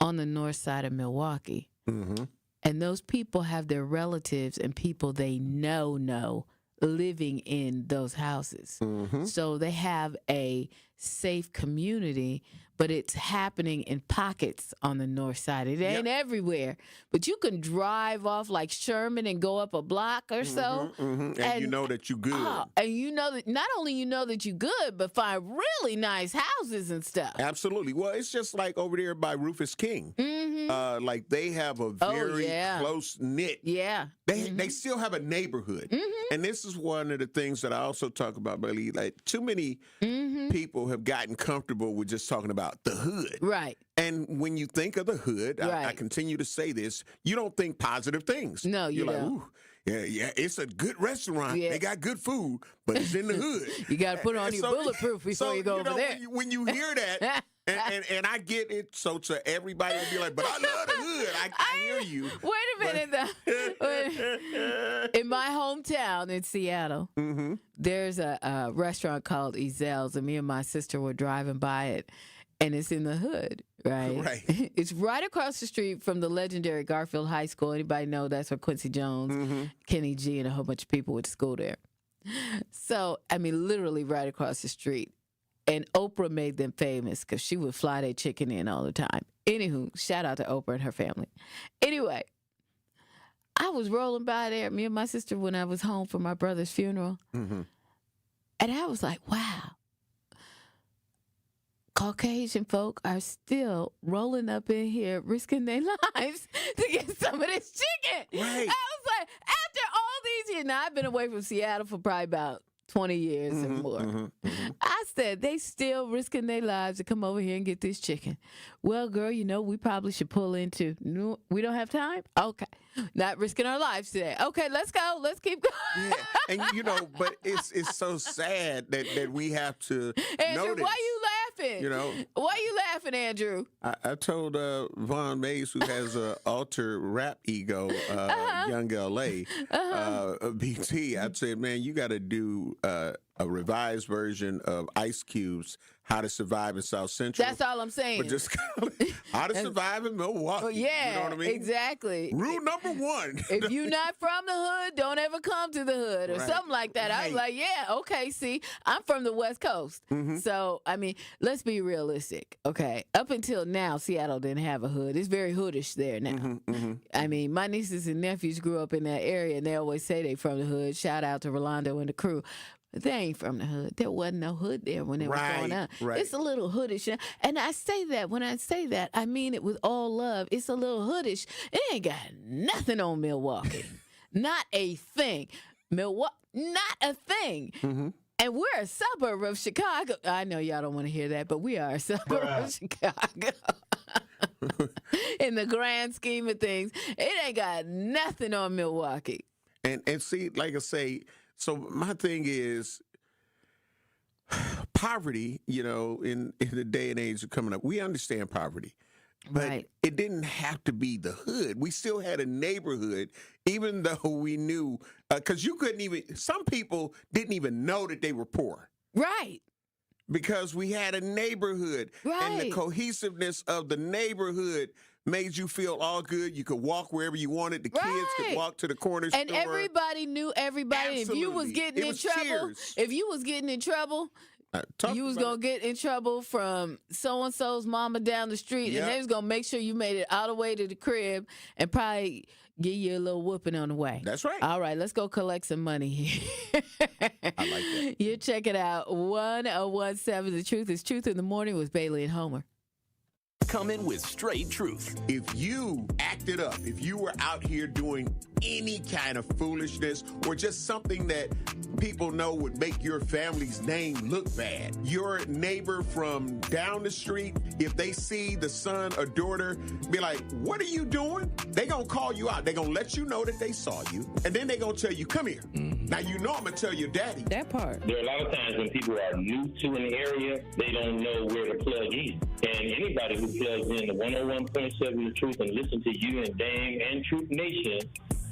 on the north side of Milwaukee.
Mm-hmm.
And those people have their relatives and people they know living in those houses.
Mm-hmm.
So they have a safe community, but it's happening in pockets on the north side. It ain't everywhere. But you can drive off like Sherman and go up a block or so.
Mm-hmm. And you know that you good.
And you know that not only you know that you good, but find really nice houses and stuff.
Absolutely. Well, it's just like over there by Rufus King.
Mm-hmm.
Like they have a very close knit.
Yeah.
They still have a neighborhood.
Mm-hmm.
And this is one of the things that I also talk about, Bailey. Like too many people have gotten comfortable with just talking about the hood.
Right.
And when you think of the hood, I continue to say this, you don't think positive things.
No,
You're like,
don't.
ooh, yeah, it's a good restaurant. Yeah. They got good food, but it's in the hood.
You got to put on your bulletproof before you go over there.
When you hear that, and I get it, so to everybody to be like, but I love the hood. I hear you.
Wait a minute, though. In my hometown in Seattle, there's a restaurant called Ezel's, and me and my sister were driving by it, and it's in the hood, right?
Right.
It's right across the street from the legendary Garfield High School. Anybody know that's where Quincy Jones, Kenny G, and a whole bunch of people went to school there. So, I mean, literally right across the street. And Oprah made them famous because she would fly their chicken in all the time. Anywho, shout out to Oprah and her family. Anyway, I was rolling by there, me and my sister, when I was home for my brother's funeral.
Mm-hmm.
And I was like, wow. Caucasian folk are still rolling up in here, risking their lives to get some of this chicken.
Right.
I was like, after all these years, now I've been away from Seattle for probably about 20 years and more. I said, they still risking their lives to come over here and get this chicken. Well, girl, we probably should pull into, no, we don't have time? Okay. Not risking our lives today. Okay, let's go. Let's keep going.
Yeah. And, but it's so sad that we have to
Andrew,
notice.
why you laughing? Why you laughing, Andrew?
I told Vaughn Mays, who has an alter rap ego, Young L.A., BT, I said, man, you got to do a revised version of Ice Cube's How to Survive in South Central.
That's all I'm saying.
But just How to Survive in Milwaukee.
Well, yeah,
you know what I mean?
Exactly.
Rule number 1.
If you're not from the hood, don't ever come to the hood or something like that. I was like, yeah, okay, see, I'm from the West Coast. So, I mean, let's be realistic, okay? Up until now, Seattle didn't have a hood. It's very hoodish there now. I mean, my nieces and nephews grew up in that area, and they always say they from the hood. Shout out to Rolando and the crew. But they ain't from the hood. There wasn't no hood there when they were growing up. It's a little hoodish. And I say that, when I say that, I mean it with all love. It's a little hoodish. It ain't got nothing on Milwaukee. Not a thing. Milwaukee, not a thing. And we're a suburb of Chicago. I know y'all don't want to hear that, but we are a suburb of Chicago. In the grand scheme of things, it ain't got nothing on Milwaukee.
And see, like I say, so my thing is poverty, you know, in the day and age of coming up, we understand poverty. But it didn't have to be the hood. We still had a neighborhood, even though we knew, because you couldn't even, some people didn't even know that they were poor.
Right.
Because we had a neighborhood. And the cohesiveness of the neighborhood made you feel all good. You could walk wherever you wanted. The kids could walk to the corner store.
And everybody knew everybody.
Absolutely.
If you was getting in trouble, you was going to get in trouble from so-and-so's mama down the street, and they was going to make sure you made it all the way to the crib and probably give you a little whooping on the way.
That's right.
All right, let's go collect some money here.
I like that.
You check it out. 1017 The Truth is Truth in the Morning with Bailey and Homer.
Come in with straight truth.
If you acted up, if you were out here doing any kind of foolishness or just something that people know would make your family's name look bad, your neighbor from down the street, if they see the son or daughter, be like, what are you doing? They gonna call you out. They gonna let you know that they saw you, and then they gonna tell you, come here. Now you know I'm gonna tell your daddy.
That part.
There are a lot of times when people are new to an area, they don't know where to plug in. And anybody who plugs in the 101.7 The Truth and listen to you and Dame and Truth Nation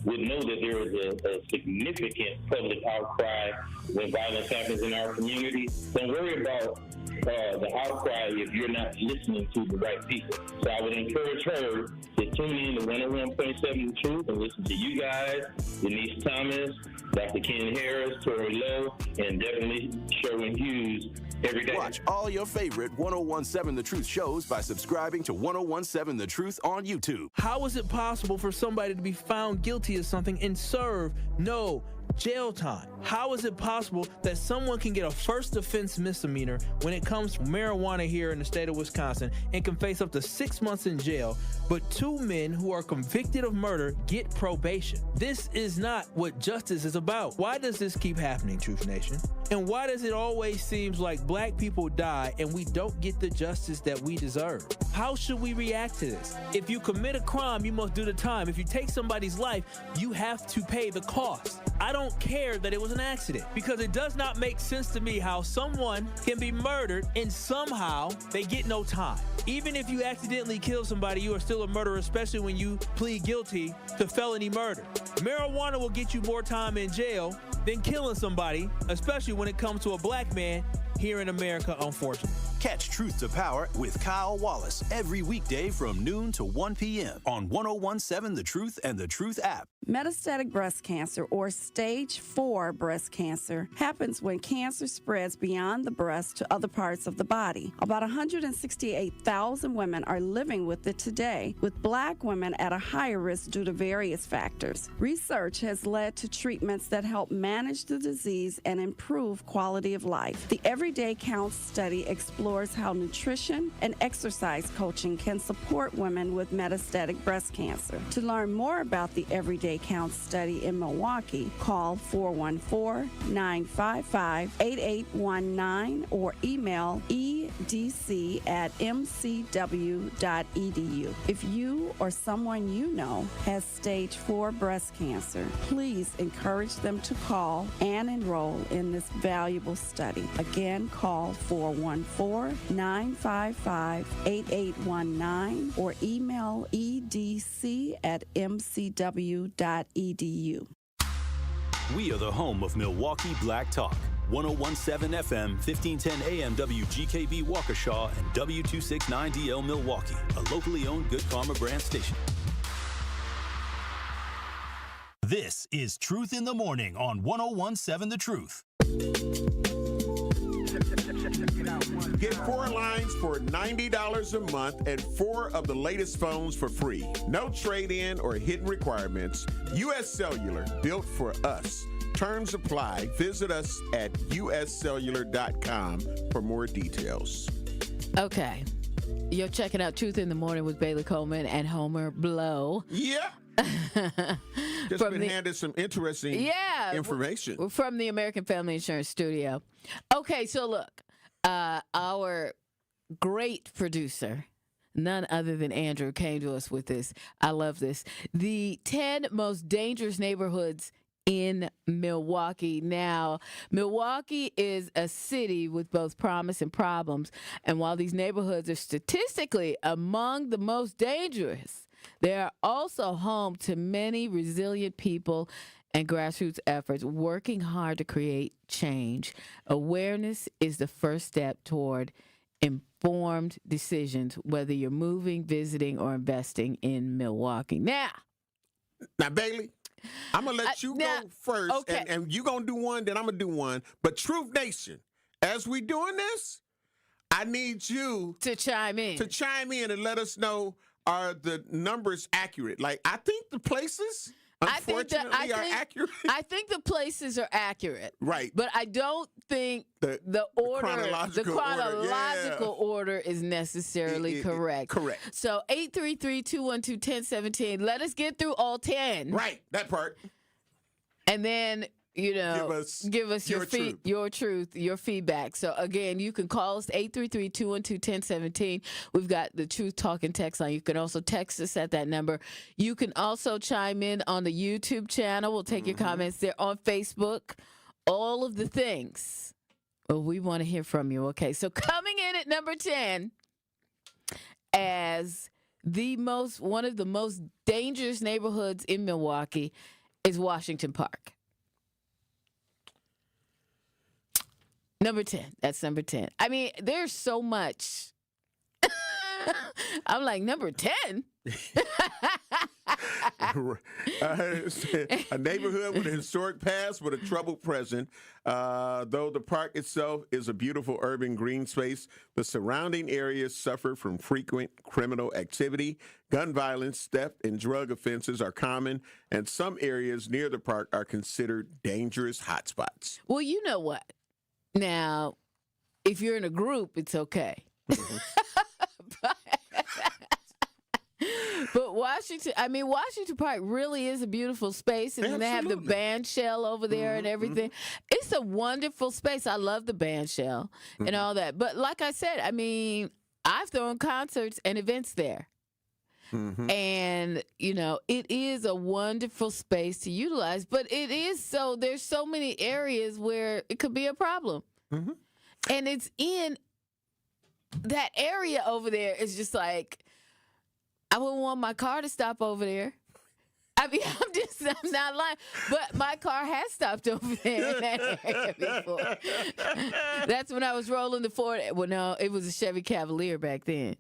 would know that there is a significant public outcry when violence happens in our community. Don't worry about the outcry if you're not listening to the right people. So I would encourage her to tune in to 101.7 The Truth and listen to you guys, Denise Thomas, Dr. Ken Harris, Tori Lowe, and definitely Sherwin Hughes every day.
Watch all your favorite 1017 The Truth shows by subscribing to 1017 The Truth on YouTube.
How is it possible for somebody to be found guilty of something and serve no jail time? How is it possible that someone can get a first offense misdemeanor when it comes to marijuana here in the state of Wisconsin and can face up to 6 months in jail, but 2 men who are convicted of murder get probation? This is not what justice is about. Why does this keep happening, Truth Nation? And why does it always seem like black people die and we don't get the justice that we deserve? How should we react to this? If you commit a crime, you must do the time. If you take somebody's life, you have to pay the cost. I don't care that it was an accident, because it does not make sense to me how someone can be murdered and somehow they get no time. Even if you accidentally kill somebody, you are still a murderer, especially when you plead guilty to felony murder. Marijuana will get you more time in jail than killing somebody, especially when it comes to a black man here in America, unfortunately.
Catch Truth to Power with Kyle Wallace every weekday from noon to 1 p.m. on 1017 The Truth and The Truth app.
Metastatic breast cancer, or stage 4 breast cancer, happens when cancer spreads beyond the breast to other parts of the body. About 168,000 women are living with it today, with black women at a higher risk due to various factors. Research has led to treatments that help manage the disease and improve quality of life. The Everyday Counts study explores how nutrition and exercise coaching can support women with metastatic breast cancer. To learn more about the Everyday Counts study in Milwaukee, call 414-955-8819 or email edc@mcw.edu. If you or someone you know has stage 4 breast cancer, please encourage them to call and enroll in this valuable study. Again, call 414-955-8819 or email edc@mcw.edu.
We are the home of Milwaukee Black Talk. 1017 FM, 1510 AM WGKB Waukesha, and W269DL Milwaukee, a locally owned Good Karma brand station. This is Truth in the Morning on 1017 The Truth.
Get 4 lines for $90 a month and 4 of the latest phones for free. No trade-in or hidden requirements. U.S. Cellular, built for us. Terms apply. Visit us at uscellular.com for more details.
Okay. You're checking out Truth in the Morning with Bailey Coleman and Homer Blow.
Yeah. Just been handed some interesting information
from the American Family Insurance Studio. Okay, so look, our great producer, none other than Andrew, came to us with this. I love this. The 10 most dangerous neighborhoods in Milwaukee. Now, Milwaukee is a city with both promise and problems, and while these neighborhoods are statistically among the most dangerous, they are also home to many resilient people and grassroots efforts working hard to create change. Awareness is the first step toward informed decisions, whether you're moving, visiting, or investing in Milwaukee. Now,
Bailey, I'm going to let you go first,
okay.
and you're going to do one, then I'm going to do one. But Truth Nation, as we doing this, I need you
to chime in
and let us know, are the numbers accurate? Like, I think the places, unfortunately, are accurate.
I think the places are accurate.
Right.
But I don't think the chronological order is necessarily correct.
Correct.
So 833-212-1017. Let us get through all 10.
Right, that part.
And then, give us your truth, your feedback. So again, you can call us 833-212-1017. We've got the Truth Talking text line. You can also text us at that number. You can also chime in on the YouTube channel. We'll take your comments there, on Facebook, all of the things. Well, we want to hear from you. Okay, so coming in at number 10 as one of the most dangerous neighborhoods in Milwaukee is Washington Park. Number 10. That's number 10. I mean, there's so much. I'm like, number 10?
A neighborhood with a historic past with a troubled present. Though the park itself is a beautiful urban green space, the surrounding areas suffer from frequent criminal activity. Gun violence, theft, and drug offenses are common, and some areas near the park are considered dangerous hotspots.
Well, you know what? Now, if you're in a group, it's okay. But Washington Park really is a beautiful space. And they have the band shell over there and everything. It's a wonderful space. I love the band shell and all that. But like I said, I mean, I've thrown concerts and events there. And, it is a wonderful space to utilize, but there's so many areas where it could be a problem. And it's in that area over there. It's just like, I wouldn't want my car to stop over there. I mean, I'm not lying, but my car has stopped over there in that area before. That's when I was rolling the Ford. Well, no, it was a Chevy Cavalier back then.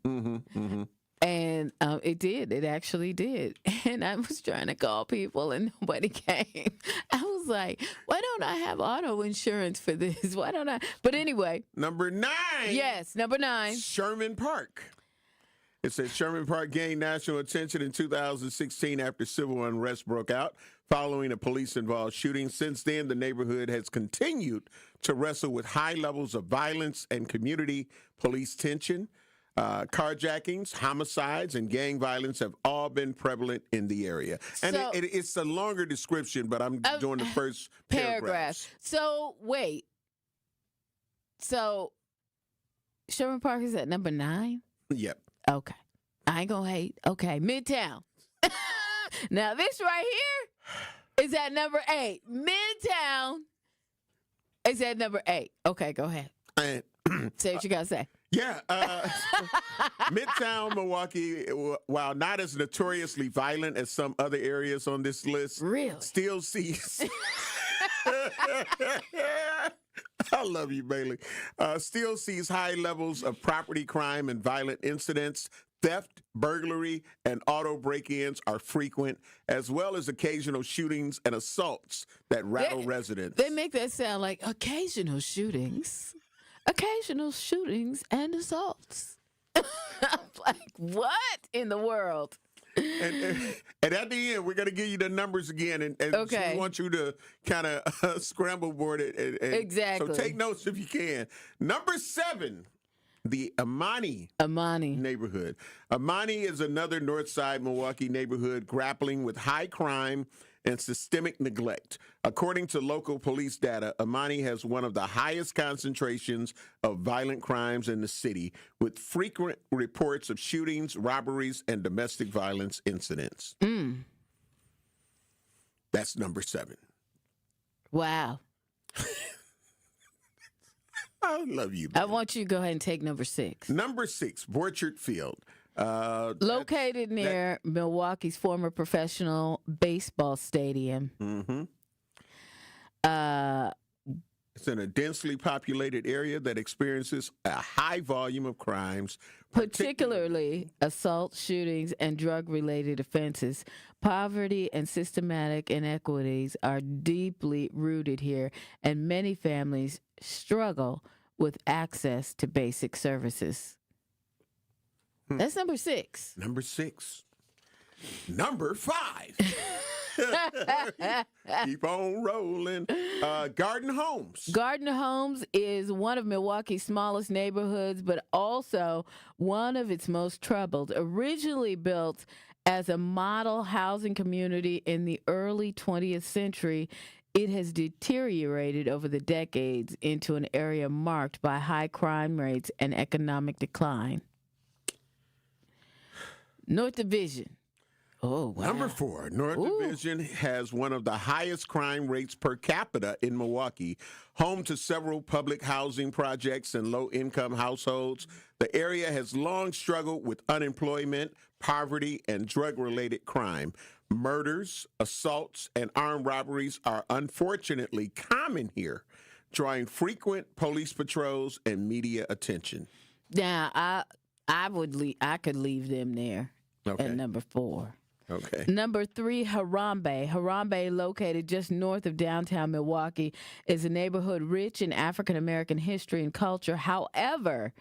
And it actually did. And I was trying to call people and nobody came. I was like, why don't I have auto insurance for this? Why don't I? But anyway.
Number 9.
Yes, number 9.
Sherman Park. It says Sherman Park gained national attention in 2016 after civil unrest broke out following a police-involved shooting. Since then, the neighborhood has continued to wrestle with high levels of violence and community police tension. Carjackings, homicides, and gang violence have all been prevalent in the area. And it's a longer description, but I'm doing the first paragraph.
So, wait. So, Sherman Park is at number 9?
Yep.
Okay. I ain't gonna hate. Okay, Midtown. Now, this right here is at number 8. Midtown is at number 8. Okay, go ahead. Say what you gotta say.
Yeah. Midtown Milwaukee, while not as notoriously violent as some other areas on this list,
really?
Still sees I love you, Bailey. Still sees high levels of property crime and violent incidents. Theft, burglary, and auto break-ins are frequent, as well as occasional shootings and assaults that rattle residents.
They make that sound like occasional shootings and assaults. I'm like, what in the world?
And at the end, we're going to give you the numbers again, and
okay.
So we want you to kind of scramble board it. And
exactly.
So take notes if you can. Number 7, the Amani neighborhood. Amani is another North Side Milwaukee neighborhood grappling with high crime and systemic neglect. According to local police data, Amani has one of the highest concentrations of violent crimes in the city, with frequent reports of shootings, robberies, and domestic violence incidents. That's number 7.
Wow.
I love you,
man. I want you to go ahead and take number 6.
Number 6, Borchert Field.
Located near Milwaukee's former professional baseball stadium.
Mm-hmm. It's in a densely populated area that experiences a high volume of crimes,
particularly assault, shootings, and drug-related offenses. Poverty and systematic inequities are deeply rooted here, and many families struggle with access to basic services. That's number 6.
Number 6. Number 5. Keep on rolling. Garden Homes.
Garden Homes is one of Milwaukee's smallest neighborhoods, but also one of its most troubled. Originally built as a model housing community in the early 20th century, it has deteriorated over the decades into an area marked by high crime rates and economic decline. North Division. Oh, wow.
Number 4, North Division has one of the highest crime rates per capita in Milwaukee, home to several public housing projects and low-income households. The area has long struggled with unemployment, poverty, and drug-related crime. Murders, assaults, and armed robberies are unfortunately common here, drawing frequent police patrols and media attention.
Now, I could leave them there at number 4.
Okay.
Number 3, Harambe. Harambe, located just north of downtown Milwaukee, is a neighborhood rich in African-American history and culture. However,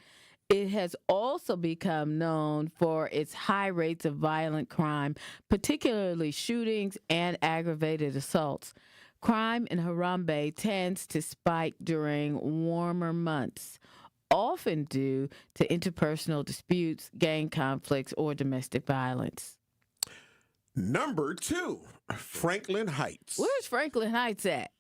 it has also become known for its high rates of violent crime, particularly shootings and aggravated assaults. Crime in Harambe tends to spike during warmer months, often due to interpersonal disputes, gang conflicts, or domestic violence.
Number 2, Franklin Heights.
Where's Franklin Heights at?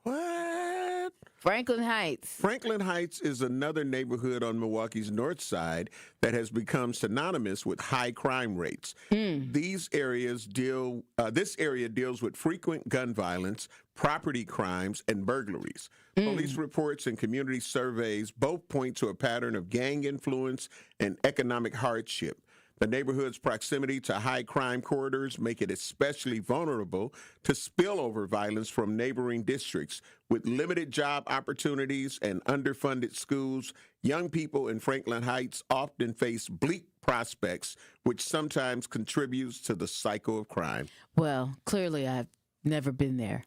What?
Franklin Heights.
Franklin Heights is another neighborhood on Milwaukee's north side that has become synonymous with high crime rates. This area deals with frequent gun violence, property crimes, and burglaries. Police reports and community surveys both point to a pattern of gang influence and economic hardship. The neighborhood's proximity to high crime corridors make it especially vulnerable to spillover violence from neighboring districts. With limited job opportunities and underfunded schools, young people in Franklin Heights often face bleak prospects, which sometimes contributes to the cycle of crime.
Well, clearly I've never been there.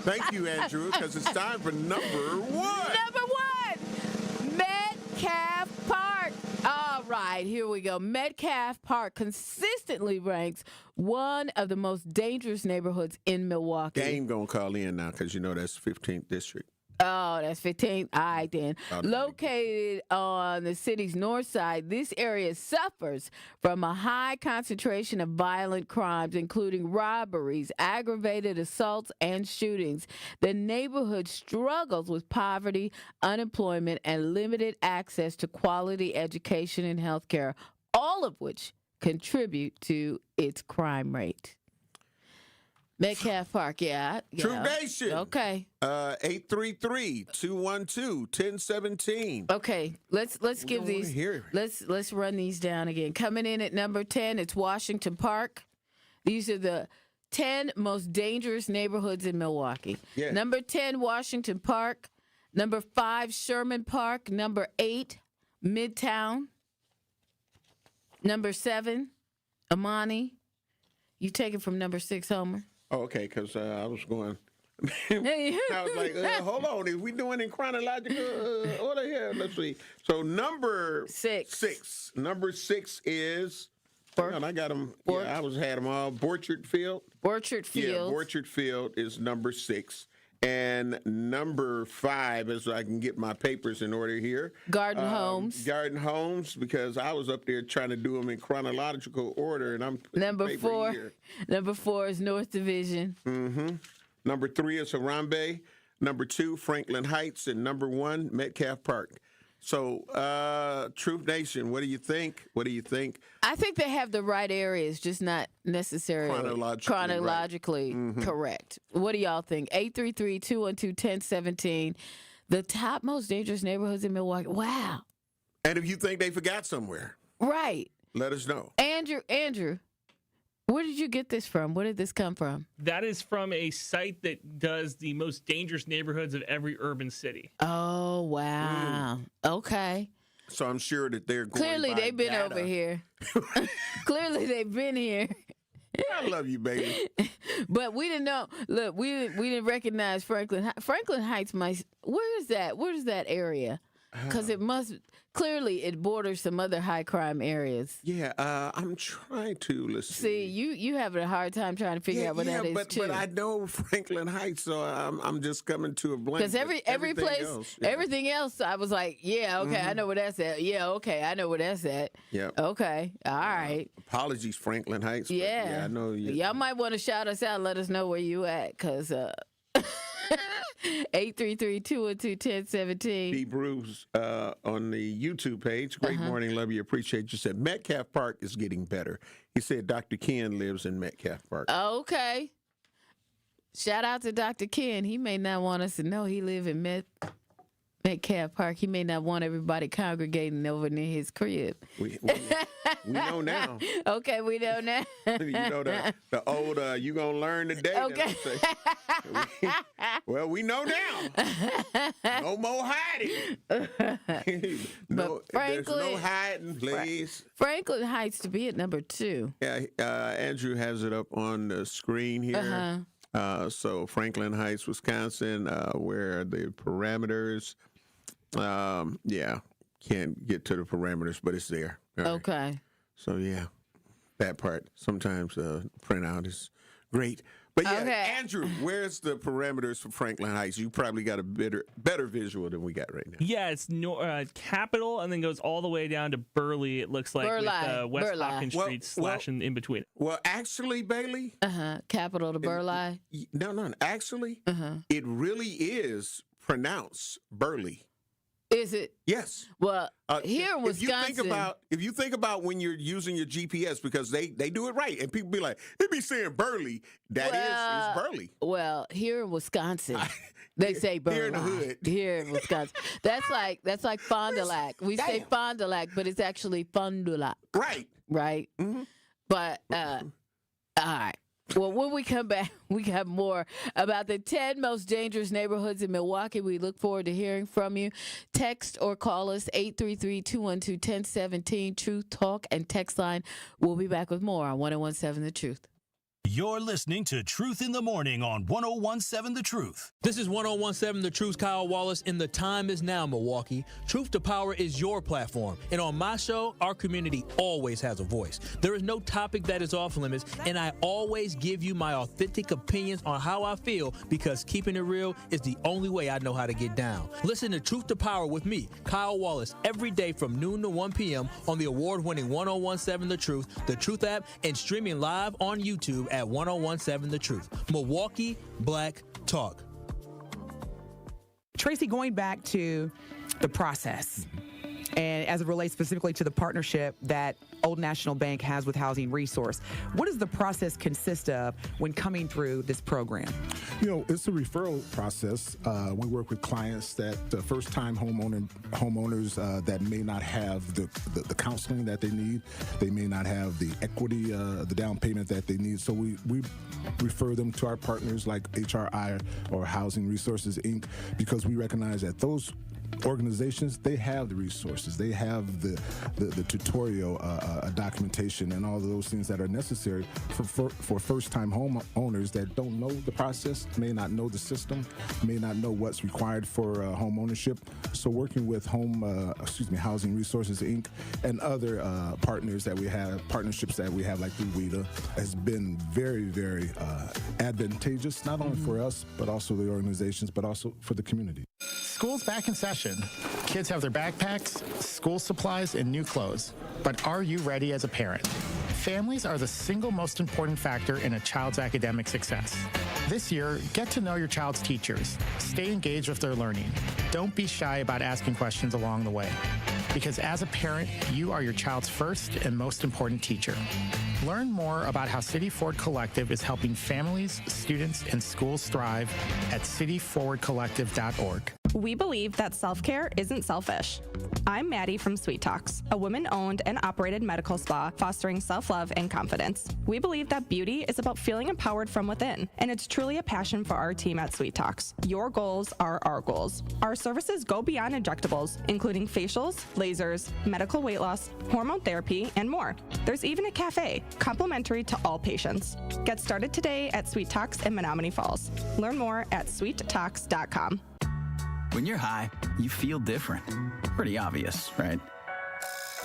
Thank you, Andrew, because it's time for number 1.
Number 1, Metcalf Park. All right, here we go. Metcalf Park consistently ranks one of the most dangerous neighborhoods in Milwaukee.
Game gonna call in now because you know that's 15th district.
Oh, that's 15th. All right, then. Located on the city's north side, this area suffers from a high concentration of violent crimes, including robberies, aggravated assaults, and shootings. The neighborhood struggles with poverty, unemployment, and limited access to quality education and health care, all of which contribute to its crime rate. Metcalf Park, yeah.
True Nation.
Okay.
833-212-1017.
Okay, let's give these. Let's run these down again. Coming in at number 10, it's Washington Park. These are the
10 most dangerous neighborhoods in Milwaukee.
Yeah.
Number 10, Washington Park. Number 5, Sherman Park. Number 8, Midtown. Number 7, Amani. You take it from number 6, Homer.
Oh, okay, because I was going. I was like, hold on. If we doing in chronological order here, let's see. So number 6. Number 6 is. I got them. Yeah, I had them all. Borchard Field.
Borchard Field.
Yeah, Borchard Field is number 6. And number 5, as I can get my papers in order here.
Garden Homes.
Garden Homes, because I was up there trying to do them in chronological order, and I'm
number 4. Here. Number 4 is North Division.
Mm-hmm. Number 3 is Harambe. Number 2, Franklin Heights, and number 1, Metcalf Park. So, Truth Nation, what do you think?
I think they have the right areas, just not necessarily chronologically
right.
correct. What do y'all think? 833-212-1017. The top most dangerous neighborhoods in Milwaukee. Wow.
And if you think they forgot somewhere.
Right.
Let us know.
Andrew, where did you get this from? Where did this come from?
That is from a site that does the most dangerous neighborhoods of every urban city.
Oh, wow. Okay.
So I'm sure that they're going
Clearly,
by
they've been
data.
over here. Clearly, they've been here.
I love you, baby.
But we didn't know. Look, we didn't recognize Franklin Heights. Where is that? Where is that area? Because it clearly it borders some other high crime areas.
Yeah, I'm trying to listen.
See, you having a hard time trying to figure out what that is too.
But I know Franklin Heights, so I'm just coming to a blank.
Because every place, everything else, I was like, yeah, okay, I know where that's at. Yeah, okay, I know where that's at.
Yeah.
Okay, all right.
Apologies, Franklin Heights.
Yeah,
I know you.
Y'all might want to shout us out, and let us know where you at, because. 833-212-1017.
D. Bruce on the YouTube page. Great morning, love you. Appreciate you. Said Metcalf Park is getting better. He said Dr. Ken lives in Metcalf Park.
Okay. Shout out to Dr. Ken. He may not want us to know he live in Metcalf Park. He may not want everybody congregating over near his crib.
We know now.
Okay, we know now.
You know the old you gonna learn today.
Okay.
Well, we know now. No more hiding. There's no hiding, please.
Franklin Heights to be at number 2.
Yeah, Andrew has it up on the screen here. So Franklin Heights, Wisconsin, where the parameters. Can't get to the parameters, but it's there. All
okay.
Right. So yeah, that part sometimes printout is great. But yeah,
okay.
Andrew, where's the parameters for Franklin Heights? You probably got a better visual than we got right now.
Yeah, it's Capitol and then goes all the way down to Burley. It looks like with West Hopkins Street slashing in between.
Well, actually, Bailey.
Capitol to Burley.
No. Actually, it really is pronounced Burley.
Is it?
Yes.
Well, here in Wisconsin.
If you think about when you're using your GPS, because they do it right, and people be like, they be saying Burley. It's Burley.
Well, here in Wisconsin, they say Burley.
Here in the hood.
Here in Wisconsin. That's like Fond du Lac. We say Fond du Lac, but it's actually Fond du Lac.
Right.
Right? Mm-hmm. But, all right. Well, when we come back, we got more about the 10 most dangerous neighborhoods in Milwaukee. We look forward to hearing from you. Text or call us 833-212-1017, Truth Talk and text line. We'll be back with more on 101.7 The Truth.
You're listening to Truth in the Morning on 101.7 The Truth.
This is 101.7 The Truth, Kyle Wallace, and the time is now, Milwaukee. Truth to Power is your platform, and on my show, our community always has a voice. There is no topic that is off limits, and I always give you my authentic opinions on how I feel, because keeping it real is the only way I know how to get down. Listen to Truth to Power with me, Kyle Wallace, every day from noon to 1 p.m. on the award-winning 101.7 The Truth app, and streaming live on YouTube at 101.7 The Truth. Milwaukee Black Talk.
Tracy, going back to the process, and as it relates specifically to the partnership that Old National Bank has with Housing Resource. What does the process consist of when coming through this program?
It's a referral process. We work with clients that first-time homeowners that may not have the counseling that they need. They may not have the equity, the down payment that they need. So we refer them to our partners like HRI or Housing Resources, Inc., because we recognize that those organizations, they have the resources, they have the tutorial documentation and all of those things that are necessary for first-time homeowners that don't know the process, may not know the system, may not know what's required for home ownership. So working with Housing Resources Inc. and other partnerships that we have like through WIDA has been very, very advantageous, not only for us, but also the organizations, but also for the community.
School's back in session. Kids have their backpacks, school supplies, and new clothes. But are you ready as a parent? Families are the single most important factor in a child's academic success. This year, get to know your child's teachers. Stay engaged with their learning. Don't be shy about asking questions along the way. Because as a parent, you are your child's first and most important teacher. Learn more about how City Forward Collective is helping families, students, and schools thrive at cityforwardcollective.org.
We believe that self-care isn't selfish. I'm Maddie from Sweet Talks, a women-owned and operated medical spa fostering self-love and confidence. We believe that beauty is about feeling empowered from within, and it's truly a passion for our team at Sweet Talks. Your goals are our goals. Our services go beyond injectables, including facials, lasers, medical weight loss, hormone therapy, and more. There's even a cafe, complimentary to all patients. Get started today at Sweet Talks in Menominee Falls. Learn more at sweettalks.com.
When you're high, you feel different. Pretty obvious, right?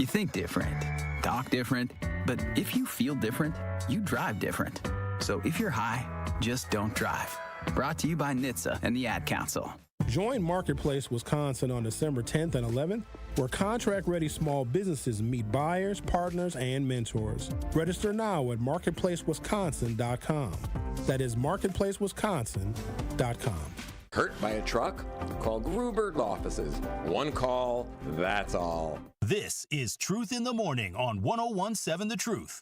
You think different, talk different, but if you feel different, you drive different. So if you're high, just don't drive. Brought to you by NHTSA and the Ad Council.
Join Marketplace Wisconsin on December 10th and 11th, where contract-ready small businesses meet buyers, partners, and mentors. Register now at marketplacewisconsin.com. That is marketplacewisconsin.com.
Hurt by a truck? Call Gruber Offices. One call, that's all.
This is Truth in the Morning on 101.7 The Truth.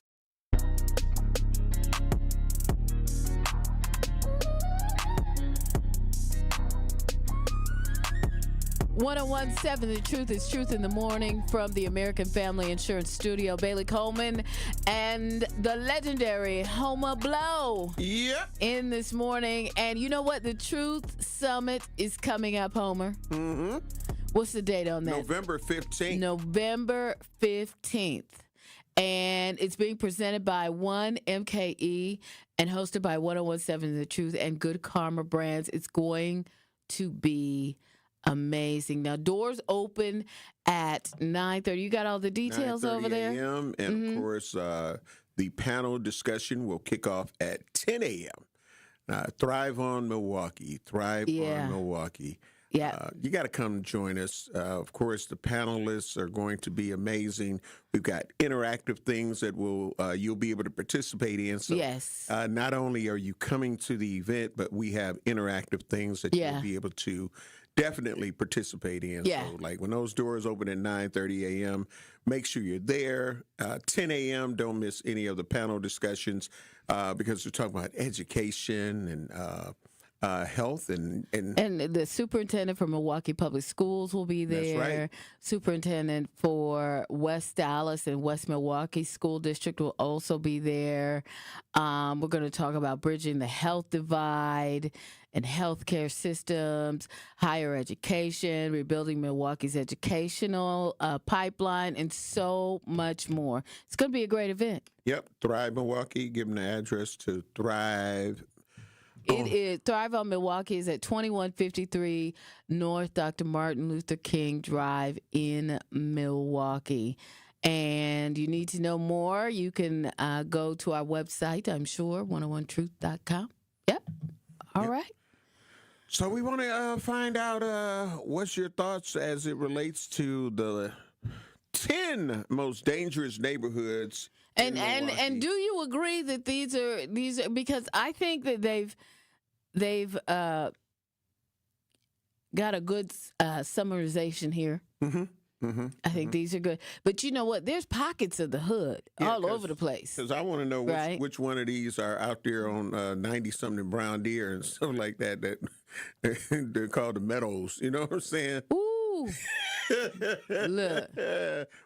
101.7 The Truth is Truth in the Morning from the American Family Insurance Studio. Bailey Coleman and the legendary Homer Blow in this morning. And you know what? The Truth Summit is coming up, Homer.
Mm-hmm.
What's the date on that?
November 15th.
November 15th. And it's being presented by 1MKE and hosted by 101.7 The Truth and Good Karma Brands. It's going to be amazing. Now, doors open at 9:30. You got all the details over there?
9:30 a.m. And, of course, the panel discussion will kick off at 10 a.m. Thrive on Milwaukee. Thrive on Milwaukee.
Yeah.
You got to come join us. Of course, the panelists are going to be amazing. We've got interactive things that will you'll be able to participate in. So,
yes.
Not only are you coming to the event, but we have interactive things that you'll be able to definitely participate in.
Yeah.
So, like when those doors open at 9:30 a.m., make sure you're there. 10 a.m., don't miss any of the panel discussions because we're talking about education and health and
the superintendent for Milwaukee Public Schools will be there.
That's right.
Superintendent for West Dallas and West Milwaukee School District will also be there. We're going to talk about bridging the health divide and healthcare systems, higher education, rebuilding Milwaukee's educational pipeline, and so much more. It's going to be a great event.
Yep. Thrive Milwaukee. Give them the address to Thrive.
It is Thrive on Milwaukee is at 2153 North Dr. Martin Luther King Drive in Milwaukee. And you need to know more, you can go to our website, I'm sure, 101truth.com. Yep. All right.
So we want to find out what's your thoughts as it relates to the 10 most dangerous neighborhoods.
And do you agree that these are because I think that they've got a good summarization here.
Mm-hmm.
I think these are good. But you know what? There's pockets of the hood all over the place.
Because I want to know which one of these are out there on 90-something Brown Deer and stuff like that they're called the Meadows. You know what I'm saying?
Ooh. Look.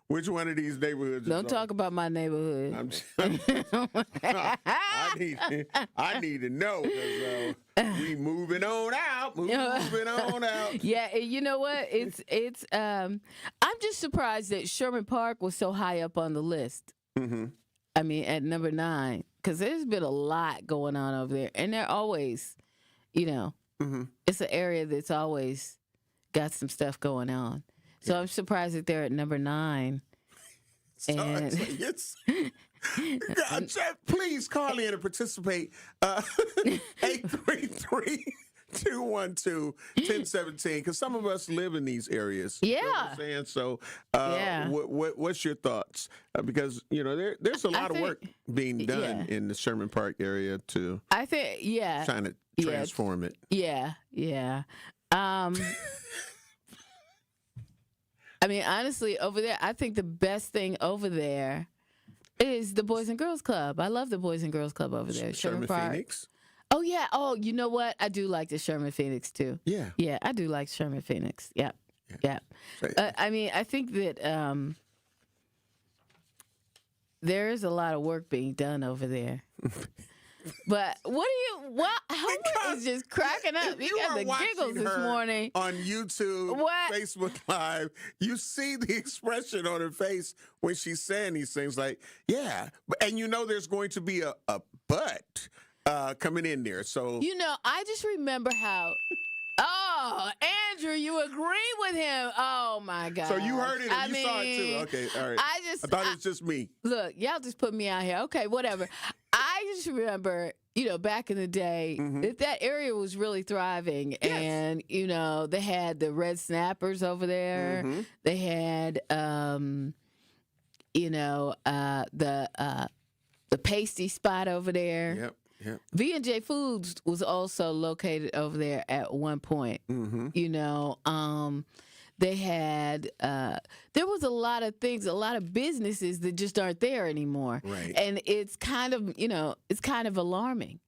Which one of these neighborhoods?
Don't talk about my neighborhood.
I need to know. We moving on out. Moving on out.
Yeah, you know what? It's. I'm just surprised that Sherman Park was so high up on the list. I mean, at number 9, because there's been a lot going on over there, and they're always, it's an area that's always got some stuff going on. So I'm surprised that they're at number 9. And
please call in and participate. 833-212-1017, because some of us live in these areas.
Yeah.
You know what I'm saying? So what's your thoughts? Because, there's a lot of work being done in the Sherman Park area to trying to transform it.
Yeah. I mean, honestly, over there, I think the best thing over there is the Boys and Girls Club. I love the Boys and Girls Club over there.
Sherman Phoenix?
Oh, yeah. Oh, you know what? I do like the Sherman Phoenix, too.
Yeah.
Yeah, I do like Sherman Phoenix. Yep. I mean, I think that there is a lot of work being done over there. But Homer is just cracking up. He got the giggles this morning.
On YouTube, Facebook Live, you see the expression on her face when she's saying these things like, yeah. And there's going to be a but coming in there. So
I just remember how... Oh, Andrew, you agree with him. Oh, my God.
So you heard it and you saw it too. Okay, all right. I thought it was just me.
Look, y'all just put me out here. Okay, whatever. I just remember, back in the day, that area was really thriving. Yes. And, they had the red snappers over there. They had, the pasty spot over there.
Yep.
V&J Foods was also located over there at one point. They had there was a lot of things, a lot of businesses that just aren't there anymore.
Right.
And it's kind of alarming.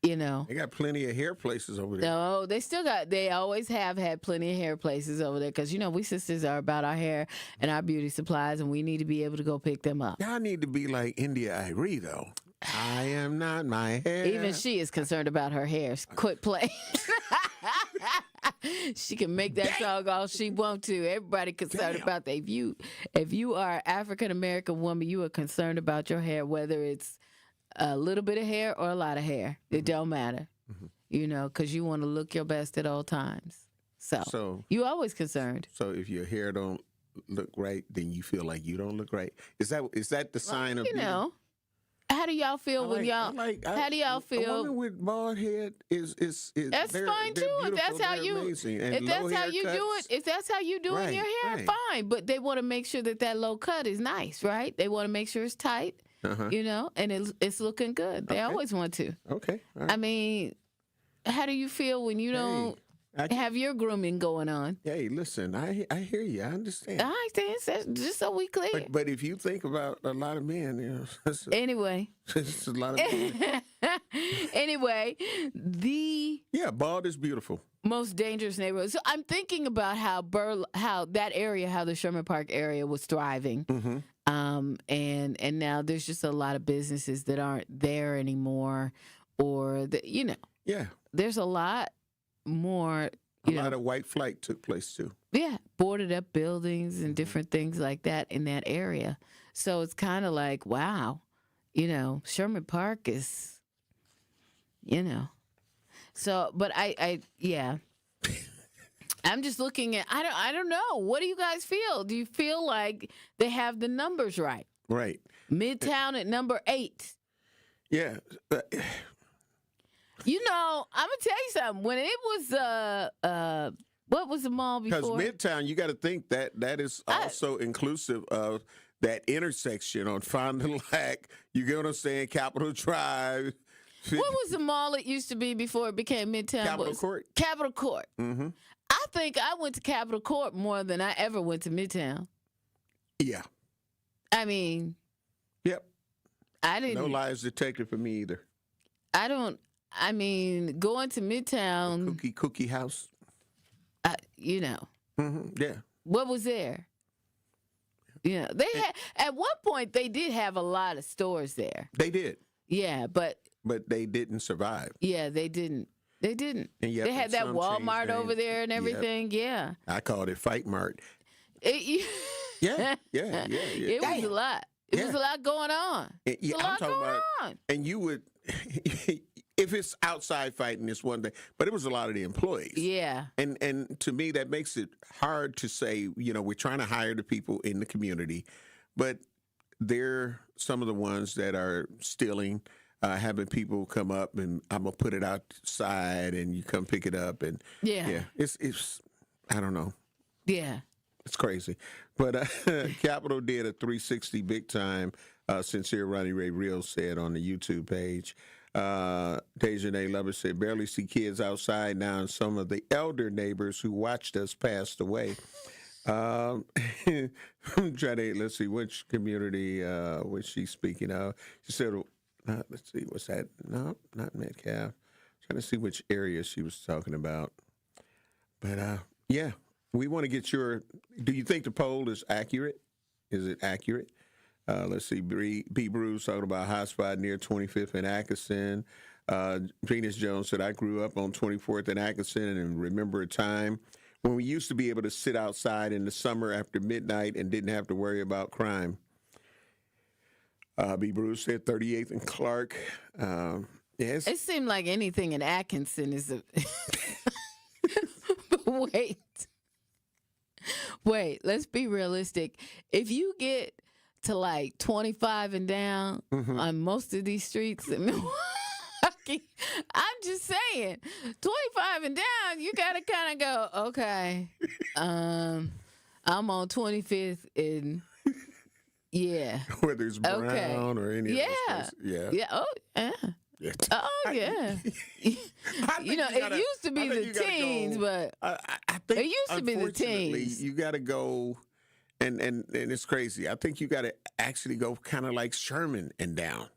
They
got plenty of hair places over there.
No, they always have had plenty of hair places over there because, we sisters are about our hair and our beauty supplies, and we need to be able to go pick them up.
Y'all need to be like India Irie, though. I am not my hair.
Even she is concerned about her hair. Quit playing. She can make that song all she wants to. Everybody concerned about that. If you are an African-American woman, you are concerned about your hair, whether it's a little bit of hair or a lot of hair. It don't matter, because you want to look your best at all times. So you always concerned.
So if your hair don't look right, then you feel like you don't look right. Is that the sign of beauty?
How do y'all feel when y'all? How do y'all feel?
A woman with bald head is
that's fine too. If that's how you, if that's how you do it, if that's how you doing your hair, fine. But they want to make sure that low cut is nice, right? They want to make sure it's tight, and it's looking good. They always want to.
Okay. All right.
I mean, how do you feel when you don't have your grooming going on?
Hey, listen, I hear you. I understand.
I understand. Just so we clear.
But if you think about a lot of men,
anyway,
it's a lot of men.
Anyway,
bald is beautiful.
Most dangerous neighborhood. So I'm thinking about how that area, how the Sherman Park area was thriving. And now there's just a lot of businesses that aren't there anymore, or there's a lot more.
A lot of white flight took place too.
Yeah, boarded up buildings and different things like that in that area. So it's kind of like, wow, Sherman Park is, So, but I'm just looking at. I don't know. What do you guys feel? Do you feel like they have the numbers right?
Right.
Midtown at number 8.
Yeah.
I'm gonna tell you something. When it was what was the mall before?
Because Midtown, you got to think that is also inclusive of that intersection on Fond du Lac. You get what I'm saying? Capitol Drive.
What was the mall it used to be before it became Midtown?
Capitol Court.
Capitol Court. I think I went to Capitol Court more than I ever went to Midtown.
Yeah.
I mean.
Yep.
I didn't.
No lies detected for me either.
I mean, going to Midtown.
Cookie house.
You know.
Mm-hmm. Yeah.
What was there? You know, they had, at one point, they did have a lot of stores there.
They did.
Yeah, but
they didn't survive.
Yeah, they didn't. They didn't.
And yet
they had that Walmart over there and everything.
Yep.
Yeah.
I called it Fight Mart.
Yeah. It was a lot. It was a lot going on.
Yeah,
a lot going on.
And you would, if it's outside fighting, it's one thing, but it was a lot of the employees.
Yeah.
And to me, that makes it hard to say, we're trying to hire the people in the community, but they're some of the ones that are stealing, having people come up and I'm going to put it outside and you come pick it up. And it's I don't know.
Yeah.
It's crazy. But Capitol did a 360 big time, Sincere Ronnie Ray Real said on the YouTube page. Dejanay Lover said, barely see kids outside now, and some of the elder neighbors who watched us passed away. I'm trying to, let's see, which community was she speaking of? She said, let's see, what's that? No, not Metcalf. Trying to see which area she was talking about. But, yeah. We want to get do you think the poll is accurate? Is it accurate? Let's see, B. Bruce talking about hot spot near 25th and Atkinson. Venus Jones said, I grew up on 24th and Atkinson and remember a time when we used to be able to sit outside in the summer after midnight and didn't have to worry about crime. B. Bruce said 38th and Clark. Yes.
It seemed like anything in Atkinson is a... Wait, let's be realistic. If you get to like 25 and down on most of these streets in Milwaukee, I'm just saying, 25 and down, you got to kind of go, okay, I'm on 25th and
whether it's Brown or any of those places.
Yeah. Oh, yeah.
Yeah.
Oh, yeah. It used to be the teens, but
I think
it used to be the
unfortunately,
teens.
You got to go, and it's crazy. I think you got to actually go kind of like Sherman and down.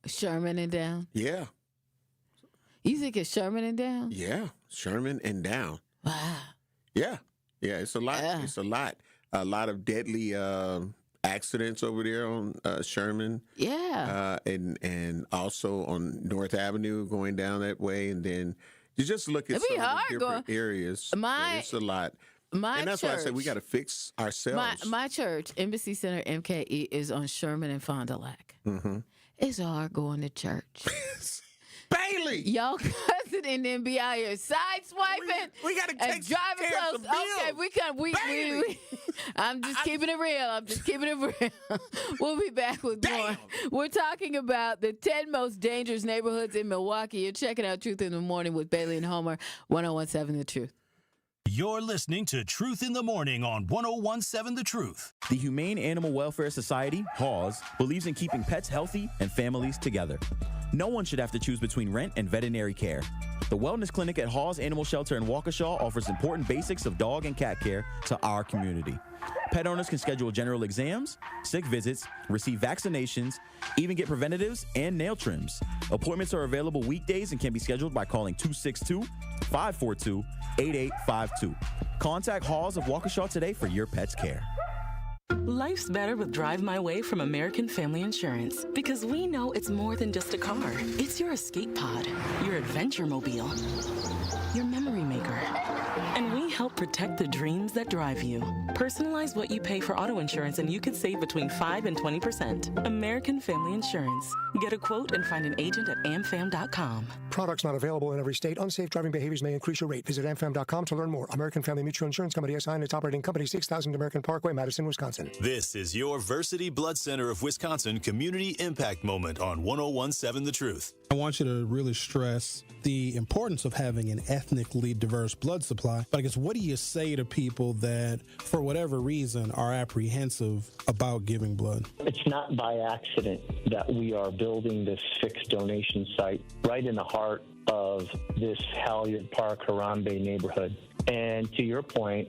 Sherman and down?
Yeah.
You think it's Sherman and down?
Yeah, Sherman and down.
Wow.
Yeah. Yeah, it's a lot.
Yeah.
It's a lot. A lot of deadly accidents over there on Sherman.
Yeah.
And also on North Avenue going down that way. And then you just look at some of the different areas. It's a lot. And that's why I said we got to fix ourselves.
My church, Embassy Center, MKE, is on Sherman and Fond du Lac.
Mm-hmm.
It's hard going to church.
Bailey!
Y'all cousin and then be out here sideswiping.
We got to take
driving
care
close.
of some bills.
Okay, we I'm just keeping it real. We'll be back with more. We're talking about the 10 most dangerous neighborhoods in Milwaukee. You're checking out Truth in the Morning with Bailey and Homer, 101.7 The Truth.
You're listening to Truth in the Morning on 101.7 The Truth.
The Humane Animal Welfare Society, HAWS, believes in keeping pets healthy and families together. No one should have to choose between rent and veterinary care. The Wellness Clinic at HAWS Animal Shelter in Waukesha offers important basics of dog and cat care to our community. Pet owners can schedule general exams, sick visits, receive vaccinations, even get preventatives and nail trims. Appointments are available weekdays and can be scheduled by calling 262-542-8852. Contact HAWS of Waukesha today for your pet's care.
Life's better with Drive My Way from American Family Insurance because we know it's more than just a car. It's your escape pod, your adventure mobile, your memory maker. And we help protect the dreams that drive you. Personalize what you pay for auto insurance and you could save between 5 and 20%. American Family Insurance. Get a quote and find an agent at amfam.com.
Products not available in every state. Unsafe driving behaviors may increase your rate. Visit amfam.com to learn more. American Family Mutual Insurance Company SI and its operating company, 6000 American Parkway, Madison, Wisconsin.
This is your Versity Blood Center of Wisconsin Community Impact Moment on 101.7 The Truth.
I want you to really stress the importance of having an ethnically diverse blood supply. But I guess, what do you say to people that, for whatever reason, are apprehensive about giving blood?
It's not by accident that we are building this fixed donation site right in the heart of this Halyard Park, Harambe neighborhood. And to your point,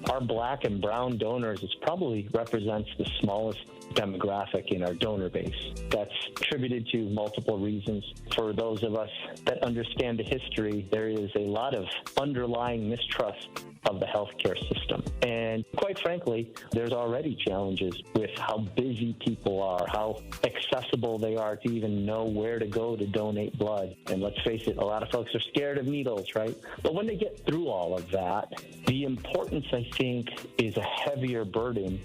our black and brown donors probably represents the smallest demographic in our donor base. That's attributed to multiple reasons. For those of us that understand the history, there is a lot of underlying mistrust of the healthcare system. And quite frankly, there's already challenges with how busy people are, how accessible they are to even know where to go to donate blood. And let's face it, a lot of folks are scared of needles, right? But when they get through all of that, the importance, I think, is a heavier burden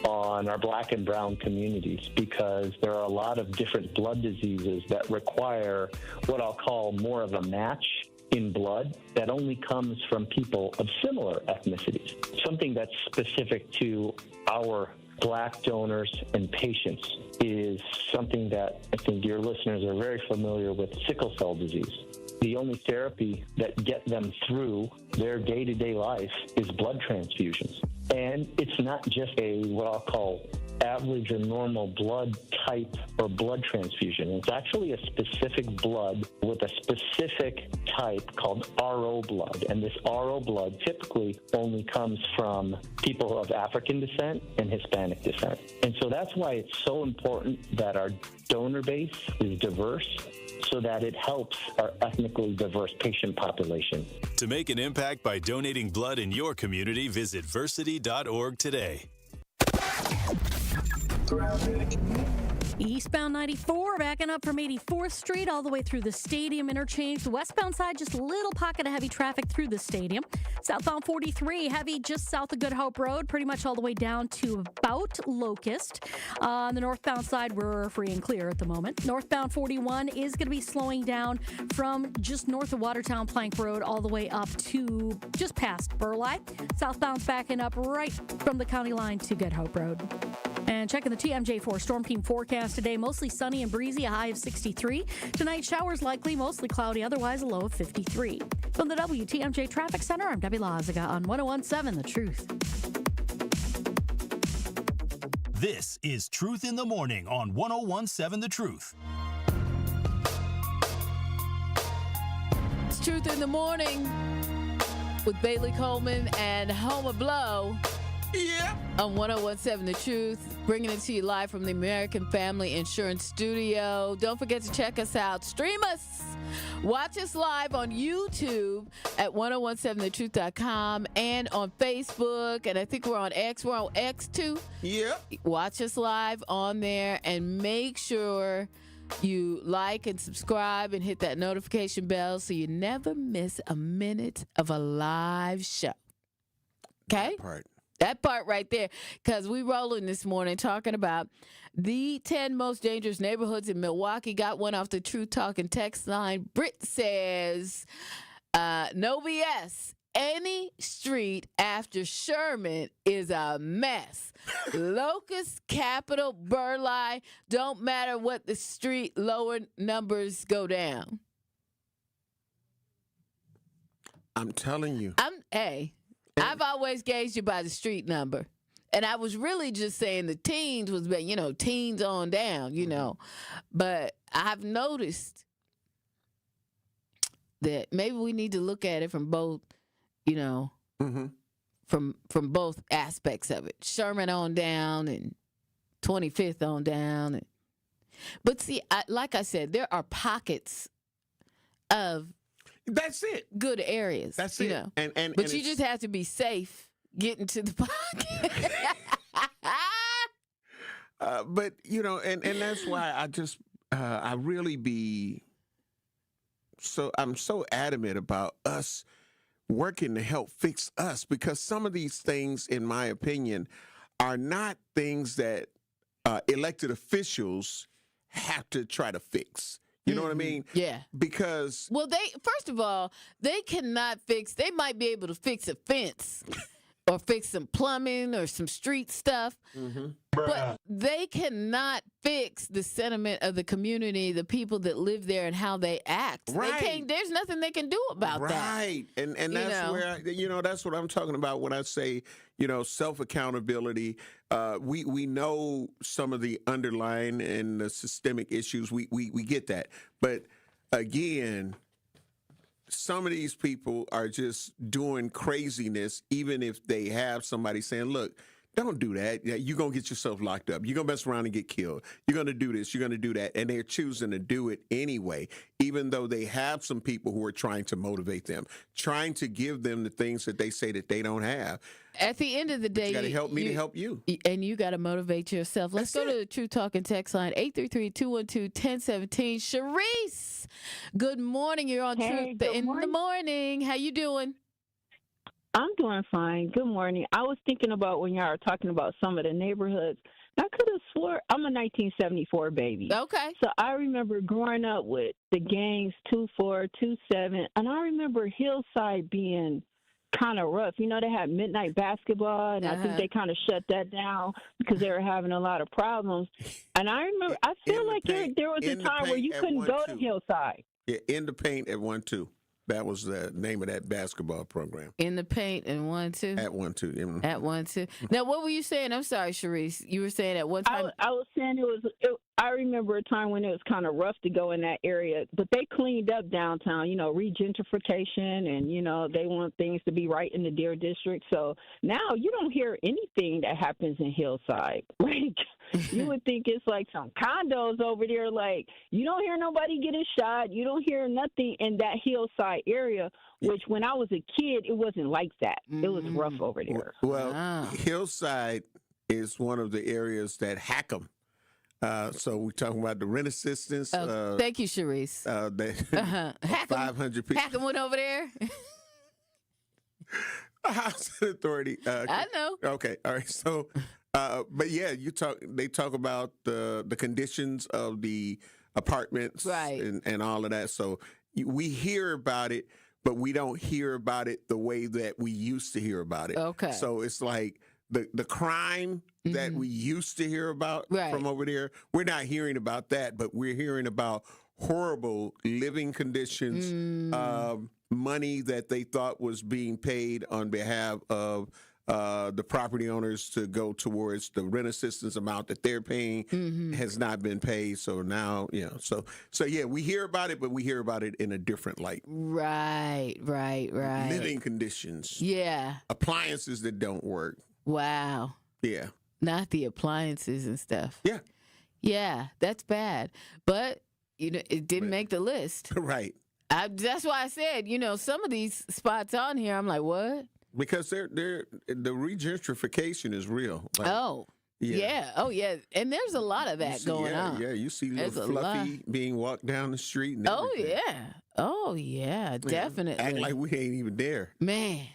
on our black and brown communities, because there are a lot of different blood diseases that require what I'll call more of a match in blood that only comes from people of similar ethnicities, something that's specific to our black donors and patients is something that I think your listeners are very familiar with: sickle cell disease. The only therapy that get them through their day-to-day life is blood transfusions. And it's not just what I'll call average or normal blood type or blood transfusion. It's actually a specific blood with a specific type called RO blood. And this RO blood typically only comes from people of African descent and Hispanic descent. And so that's why it's so important that our donor base is diverse, so that it helps our ethnically diverse patient population.
To make an impact by donating blood in your community, visit versity.org today.
Eastbound 94 backing up from 84th Street all the way through the stadium interchange. The westbound side, just a little pocket of heavy traffic through the stadium. Southbound 43, heavy just south of Good Hope Road, pretty much all the way down to about Locust. On the northbound side, we're free and clear at the moment. Northbound 41 is going to be slowing down from just north of Watertown Plank Road all the way up to just past Burleigh. Southbound's backing up right from the county line to Good Hope Road. And checking the TMJ4 Storm Team forecast today, mostly sunny and breezy, a high of 63. Tonight, showers likely, mostly cloudy, otherwise a low of 53. From the WTMJ Traffic Center, I'm Debbie Lazaga on 101.7 The Truth.
This is Truth in the Morning on 101.7 The Truth.
It's Truth in the Morning with Bailey Coleman and Homer Blow. Yeah. On 101.7 The Truth, bringing it to you live from the American Family Insurance Studio. Don't forget to check us out. Stream us. Watch us live on YouTube at 1017thetruth.com and on Facebook. And I think we're on X. We're on X too. Yeah. Watch us live on there and make sure you like and subscribe and hit that notification bell so you never miss a minute of a live show. Okay? That part right there, because we rolling this morning talking about the 10 most dangerous neighborhoods in Milwaukee. Got one off the Truth Talking text line. Britt says, no BS. Any street after Sherman is a mess. Locust, Capitol, Burleigh, don't matter what the street, lower numbers go down.
I'm telling you.
I've always gauged you by the street number. And I was really just saying the teens was, teens on down, But I've noticed that maybe we need to look at it from both, from both aspects of it. Sherman on down and 25th on down. But see, like I said, there are pockets of
that's it.
Good areas.
That's it.
But you just have to be safe getting to the pocket.
But and that's why I really I'm so adamant about us working to help fix us, because some of these things, in my opinion, are not things that elected officials have to try to fix. You know what I mean?
Yeah.
Because
first of all, they cannot fix. They might be able to fix a fence, or fix some plumbing or some street stuff, but they cannot fix the sentiment of the community, the people that live there, and how they act.
Right.
They can't. There's nothing they can do about that.
Right. And that's where that's what I'm talking about when I say self accountability. We know some of the underlying and the systemic issues. We get that, but again, some of these people are just doing craziness, even if they have somebody saying, look, don't do that. You're going to get yourself locked up. You're going to mess around and get killed. You're going to do this. You're going to do that. And they're choosing to do it anyway, even though they have some people who are trying to motivate them, trying to give them the things that they say that they don't have.
At the end of the day,
you got to help me to help you.
And you got to motivate yourself. Let's go to the True Talking text line, 833-212-1017. Sharice, good morning. You're on Truth in the morning. How you doing?
I'm doing fine. Good morning. I was thinking about when y'all were talking about some of the neighborhoods. I could have swore I'm a 1974 baby.
Okay.
So I remember growing up with the gangs 2-4, 2-7, and I remember Hillside being kind of rough. You know, they had midnight basketball, and I think they kind of shut that down because they were having a lot of problems. And I remember, I feel like there was a time where you couldn't go to Hillside.
Yeah, in the paint at 1-2. That was the name of that basketball program.
In the paint and 1-2?
At 1-2.
At 1-2. Now, what were you saying? I'm sorry, Sharice. You were saying at one time.
I was saying I remember a time when it was kind of rough to go in that area, but they cleaned up downtown, you know, re-gentrification, and, you know, they want things to be right in the Deer District. So now you don't hear anything that happens in Hillside. Like, you would think it's like some condos over there. Like, you don't hear nobody getting shot. You don't hear nothing in that Hillside area, which when I was a kid, it wasn't like that. It was rough over there.
Well, Hillside is one of the areas that hack them. So we're talking about the rent assistance.
Thank you, Sharice.
500 people.
Hacking one over there.
Housing Authority.
I know.
Okay, all right. So, but yeah, they talk about the conditions of the apartments,
right,
and all of that. So we hear about it, but we don't hear about it the way that we used to hear about it.
Okay.
So it's like the crime that we used to hear about from over there, we're not hearing about that, but we're hearing about horrible living conditions, money that they thought was being paid on behalf of the property owners to go towards the rent assistance amount that they're paying has not been paid. So now, so yeah, we hear about it, but we hear about it in a different light.
Right.
Living conditions.
Yeah.
Appliances that don't work.
Wow.
Yeah.
Not the appliances and stuff.
Yeah.
Yeah, that's bad. But, it didn't make the list.
Right.
That's why I said, some of these spots on here, I'm like, what?
Because the regentrification is real. Like,
yeah. Oh, yeah. And there's a lot of that going on.
Yeah, you see little Fluffy being walked down the street. And
Oh, yeah, definitely.
Act like we ain't even there.
Man.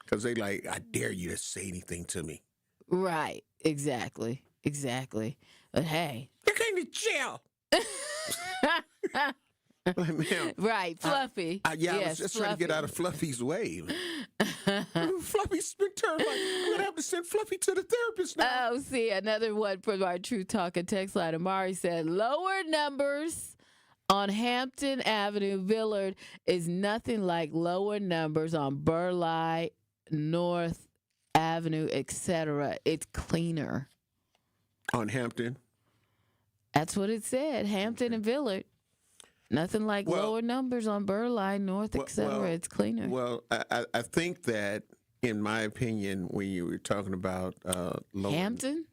Because they like, I dare you to say anything to me.
Right. Exactly. But hey.
You're going to jail.
Right, Fluffy.
I was just trying to get out of Fluffy's way. Fluffy's been turned like, I'm going to have to send Fluffy to the therapist now.
Oh, see, another one from our True Talking text line. Amari said, lower numbers on Hampton Avenue, Villard, is nothing like lower numbers on Burleigh, North Avenue, etc. It's cleaner.
On Hampton?
That's what it said, Hampton and Villard. Nothing like lower numbers on Burleigh, North, etc. It's cleaner.
Well, I think that, in my opinion, when you were talking about
Hampton?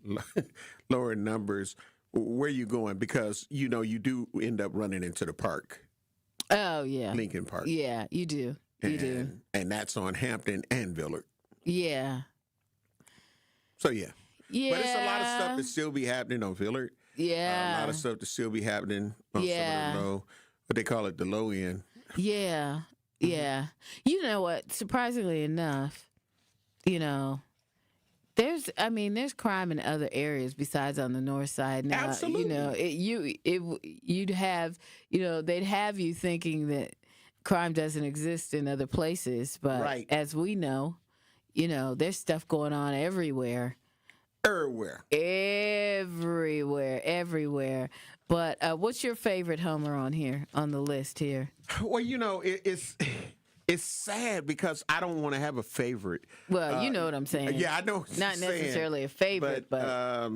lower numbers, where are you going? Because, you do end up running into the park.
Oh, yeah.
Lincoln Park.
Yeah, you do.
And that's on Hampton and Villard.
Yeah.
So, yeah. But it's a lot of stuff that still be happening on Villard.
Yeah.
A lot of stuff that still be happening on some of the low, what they call it, the low end.
Yeah. Yeah. You know what? Surprisingly enough, there's crime in other areas besides on the north side. Now,
absolutely.
You'd have, they'd have you thinking that crime doesn't exist in other places. But as we know, there's stuff going on everywhere. Everywhere. But what's your favorite Homer on the list here?
Well, it's sad because I don't want to have a favorite.
Well, you know what I'm saying.
Yeah, I know what you're
Not necessarily a favorite, but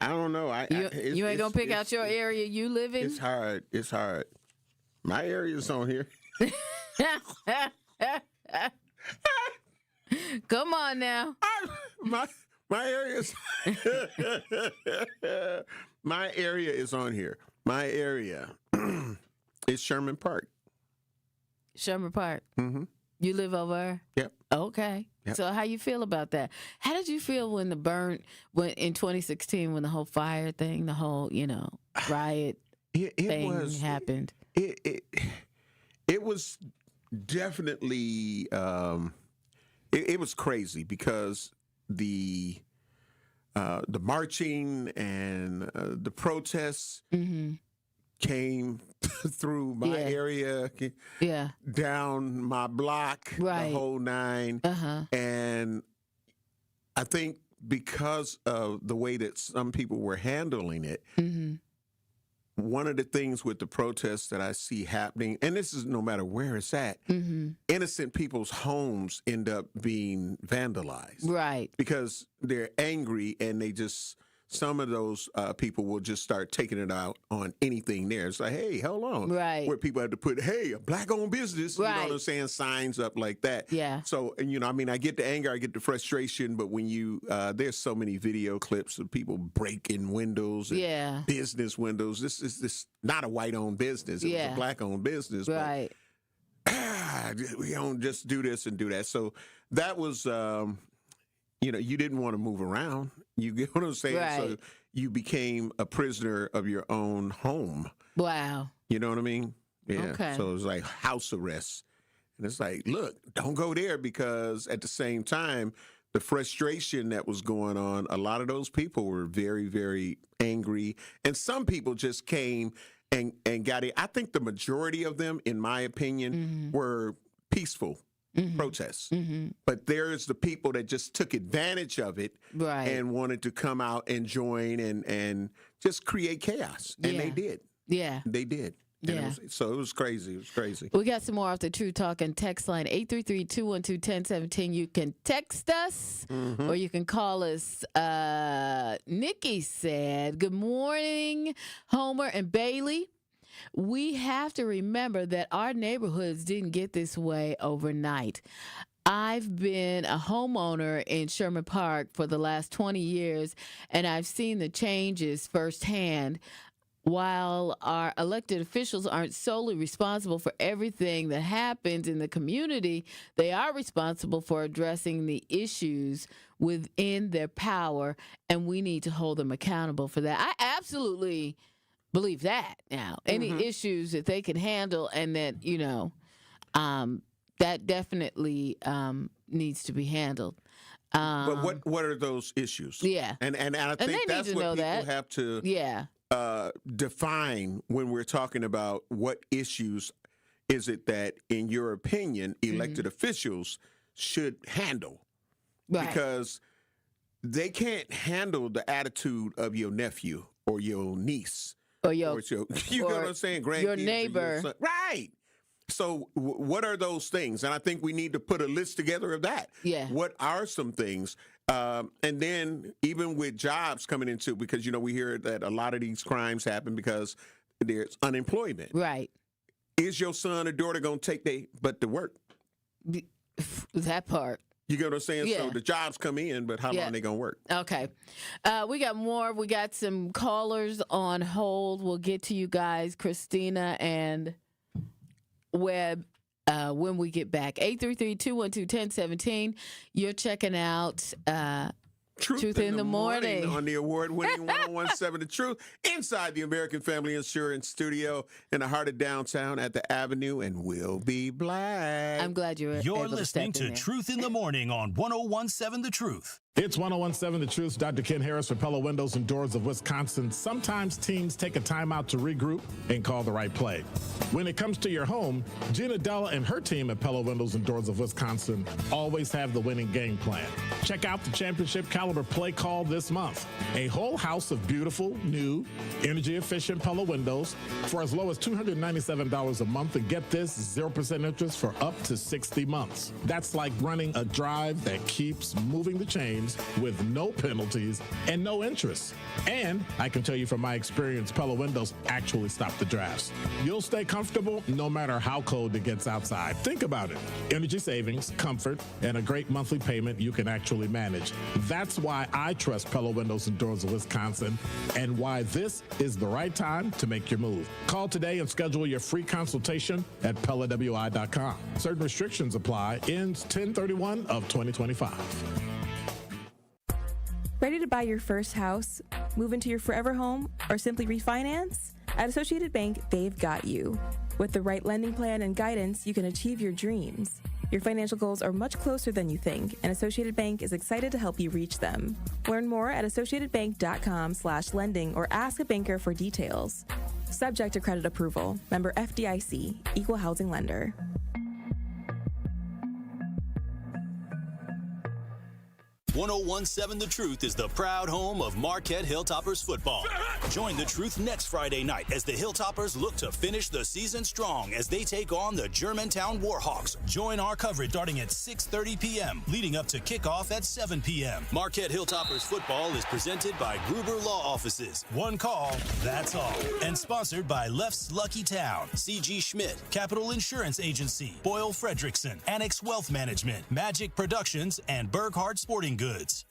I don't know.
You ain't gonna pick out your area you live in?
It's hard. It's hard. My area's on here.
Come on now.
My area's my area is on here. My area is Sherman Park.
Sherman Park.
Mm-hmm.
You live over there?
Yep.
Okay.
Yep.
So how you feel about that? How did you feel when when in 2016 when the whole fire thing, the whole riot thing happened?
It was definitely it was crazy because the marching and the protests came through my area, down my block, the whole nine. And I think because of the way that some people were handling it, one of the things with the protests that I see happening, and this is no matter where it's at, innocent people's homes end up being vandalized.
Right.
Because they're angry and some of those people will just start taking it out on anything there. It's like, hey, hold on.
Right.
Where people have to put, hey, a black-owned business, you know what I'm saying, signs up like that.
Yeah.
So, I get the anger, I get the frustration, but when there's so many video clips of people breaking windows and business windows. This is not a white-owned business. It was a black-owned business.
Right.
But, we don't just do this and do that. So that was... you didn't want to move around. You get what I'm saying?
Right.
So you became a prisoner of your own home.
Wow.
You know what I mean? Yeah.
Okay.
So it was like house arrest. And it's like, look, don't go there because at the same time, the frustration that was going on, a lot of those people were very, very angry. And some people just came and got it. I think the majority of them, in my opinion, were peaceful. Protests. But there's the people that just took advantage of it and wanted to come out and join and just create chaos. And they did.
Yeah.
They did.
Yeah.
So it was crazy. It was crazy.
We got some more off the True Talk and text line 833-212-1017. You can text us or you can call us. Nikki said, good morning, Homer and Bailey. We have to remember that our neighborhoods didn't get this way overnight. I've been a homeowner in Sherman Park for the last 20 years, and I've seen the changes firsthand. While our elected officials aren't solely responsible for everything that happens in the community, they are responsible for addressing the issues within their power, and we need to hold them accountable for that. I absolutely believe that now. Any issues that they can handle and that, that definitely needs to be when
but what are those issues?
Yeah.
And I think that's what people have to define when we're talking about what issues is it that, in your opinion, elected officials should handle.
Right.
Because they can't handle the attitude of your nephew or your niece.
Or
you know what I'm saying? Grandkids,
your neighbor.
Right. So what are those things? And I think we need to put a list together of that.
Yeah.
What are some things? And then even with jobs coming into, because, we hear that a lot of these crimes happen because there's unemployment.
Right.
Is your son or daughter going to take their butt to work?
That part.
You get what I'm saying?
Yeah.
So the jobs come in, but how long they going to work?
Okay. We got more. We got some callers on hold. We'll get to you guys, Christina and Webb, when we get back. 833-212-1017. You're checking out Truth in the Morning
on the award-winning 1017 The Truth inside the American Family Insurance Studio in the heart of downtown at the Avenue, and we'll be black.
I'm glad you're
listening to Truth in the Morning on 1017 The Truth.
It's 1017 The Truth. Dr. Ken Harris for Pella Windows and Doors of Wisconsin. Sometimes teams take a timeout to regroup and call the right play. When it comes to your home, Gina Della and her team at Pella Windows and Doors of Wisconsin always have the winning game plan. Check out the championship caliber play call this month. A whole house of beautiful, new, energy-efficient Pella windows for as low as $297 a month, and get this, 0% interest for up to 60 months. That's like running a drive that keeps moving the chain games with no penalties and no interest. And I can tell you from my experience, Pella Windows actually stop the drafts. You'll stay comfortable no matter how cold it gets outside. Think about it. Energy savings, comfort, and a great monthly payment you can actually manage. That's why I trust Pella Windows and Doors of Wisconsin, and why this is the right time to make your move. Call today and schedule your free consultation at PellaWI.com. Certain restrictions apply. Ends 10/31 of 2025.
Ready to buy your first house, move into your forever home, or simply refinance? At Associated Bank, they've got you. With the right lending plan and guidance, you can achieve your dreams. Your financial goals are much closer than you think, and Associated Bank is excited to help you reach them. Learn more at associatedbank.com/lending or ask a banker for details. Subject to credit approval. Member FDIC. Equal housing lender.
1017 The Truth is the proud home of Marquette Hilltoppers football. Join The Truth next Friday night as the Hilltoppers look to finish the season strong as they take on the Germantown Warhawks. Join our coverage starting at 6:30 p.m., leading up to kickoff at 7 p.m. Marquette Hilltoppers football is presented by Gruber Law Offices. One call, that's all. And sponsored by Left's Lucky Town, C.G. Schmidt, Capital Insurance Agency, Boyle Fredrickson, Annex Wealth Management, Magic Productions, and Burghardt Sporting Goods.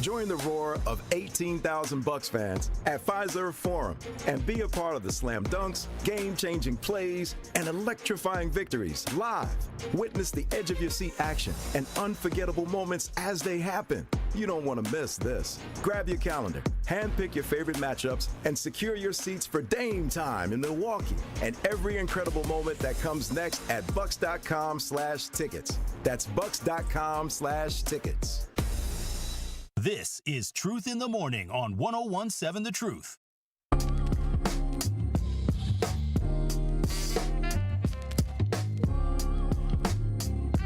Join the roar of 18,000 Bucks fans at Fiserv Forum and be a part of the slam dunks, game-changing plays, and electrifying victories live. Witness the edge-of-your-seat action and unforgettable moments as they happen. You don't want to miss this. Grab your calendar, handpick your favorite matchups, and secure your seats for Dame time in Milwaukee and every incredible moment that comes next at bucks.com/tickets. That's bucks.com/tickets.
This is Truth in the Morning on 1017 The Truth.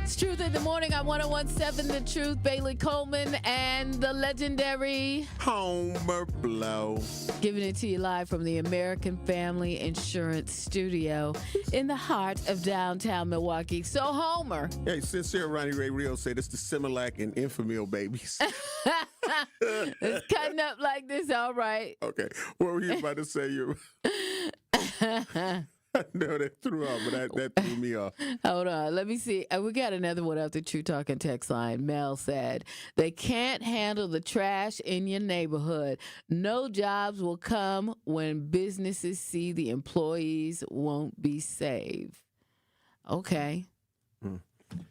It's Truth in the Morning on 1017 The Truth. Bailey Coleman and the legendary
Homer Blow.
Giving it to you live from the American Family Insurance Studio in the heart of downtown Milwaukee. So, Homer.
Hey, sincere Ronnie Ray Rio said it's the Similac and Infamil babies.
It's cutting up like this, all right.
Okay. What were you about to say? I know that threw off, but that threw me off.
Hold on. Let me see. We got another one off the True Talking text line. Mel said, they can't handle the trash in your neighborhood. No jobs will come when businesses see the employees won't be saved. Okay.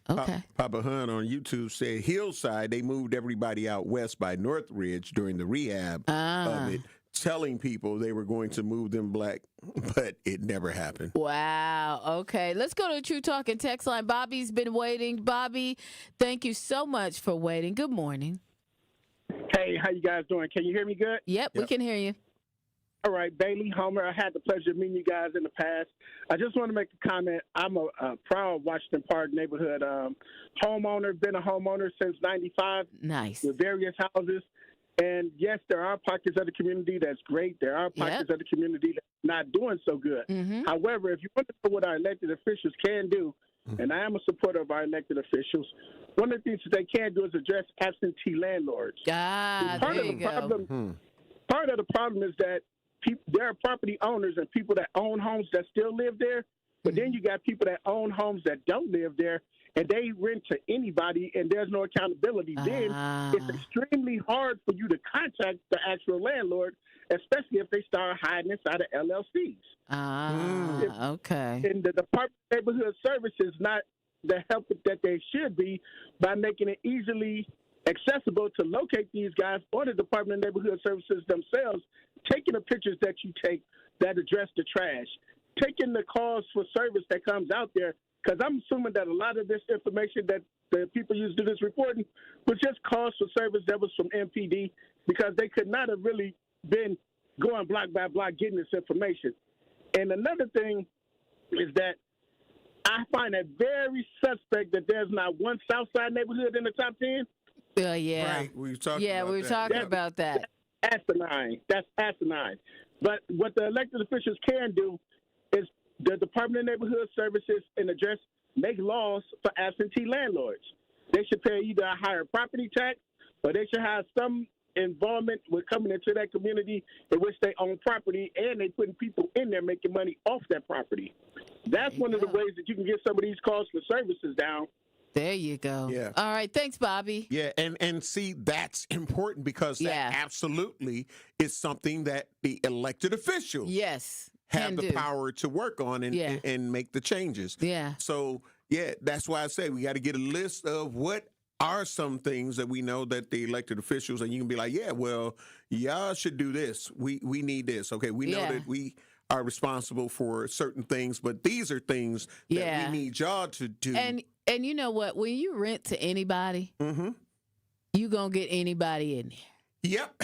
Okay.
Papa Hunt on YouTube said Hillside, they moved everybody out west by Northridge during the rehab of it, telling people they were going to move them black, but it never happened.
Wow. Okay. Let's go to the True Talking text line. Bobby's been waiting. Bobby, thank you so much for waiting. Good morning.
Hey, how you guys doing? Can you hear me good?
Yep. We can hear you.
All right, Bailey, Homer, I had the pleasure of meeting you guys in the past. I just want to make a comment. I'm a proud Washington Park neighborhood homeowner, been a homeowner since 95.
Nice.
With various houses. And, yes, there are pockets of the community that's great. There are pockets of the community that's not doing so good.
Mm-hmm.
However, if you want to know what our elected officials can do, and I am a supporter of our elected officials, one of the things that they can do is address absentee landlords.
There you go.
Part of the problem is that there are property owners and people that own homes that still live there, but then you got people that own homes that don't live there, and they rent to anybody, and there's no accountability. Then it's extremely hard for you to contact the actual landlord, especially if they start hiding inside of LLCs.
Okay.
And the Department of Neighborhood Services not the help that they should be by making it easily accessible to locate these guys, or the Department of Neighborhood Services themselves, taking the pictures that you take that address the trash, taking the calls for service that comes out there, because I'm assuming that a lot of this information that the people used to do this reporting was just calls for service that was from MPD, because they could not have really been going block by block getting this information. And another thing is that I find it very suspect that there's not one Southside neighborhood in the top 10.
Yeah.
Right. We were talking
about that.
That's asinine. That's asinine. But what the elected officials can do is the Department of Neighborhood Services and make laws for absentee landlords. they should pay either a higher property tax or they should have some involvement with coming into that community in which they own property and they putting people in there making money off that property. That's one of the ways that you can get some of these costs for services down.
There you go.
Yeah.
All right. Thanks, Bobby.
Yeah, and see, that's important because that absolutely is something that the elected officials have the power to work on and make the changes.
Yeah.
So, that's why I say we got to get a list of what are some things that we know that the elected officials, and you can be like, y'all should do this. We need this. Okay, we know that we are responsible for certain things, but these are things that we need y'all to do.
And you know what? When you rent to anybody, you going to get anybody in there.
Yep.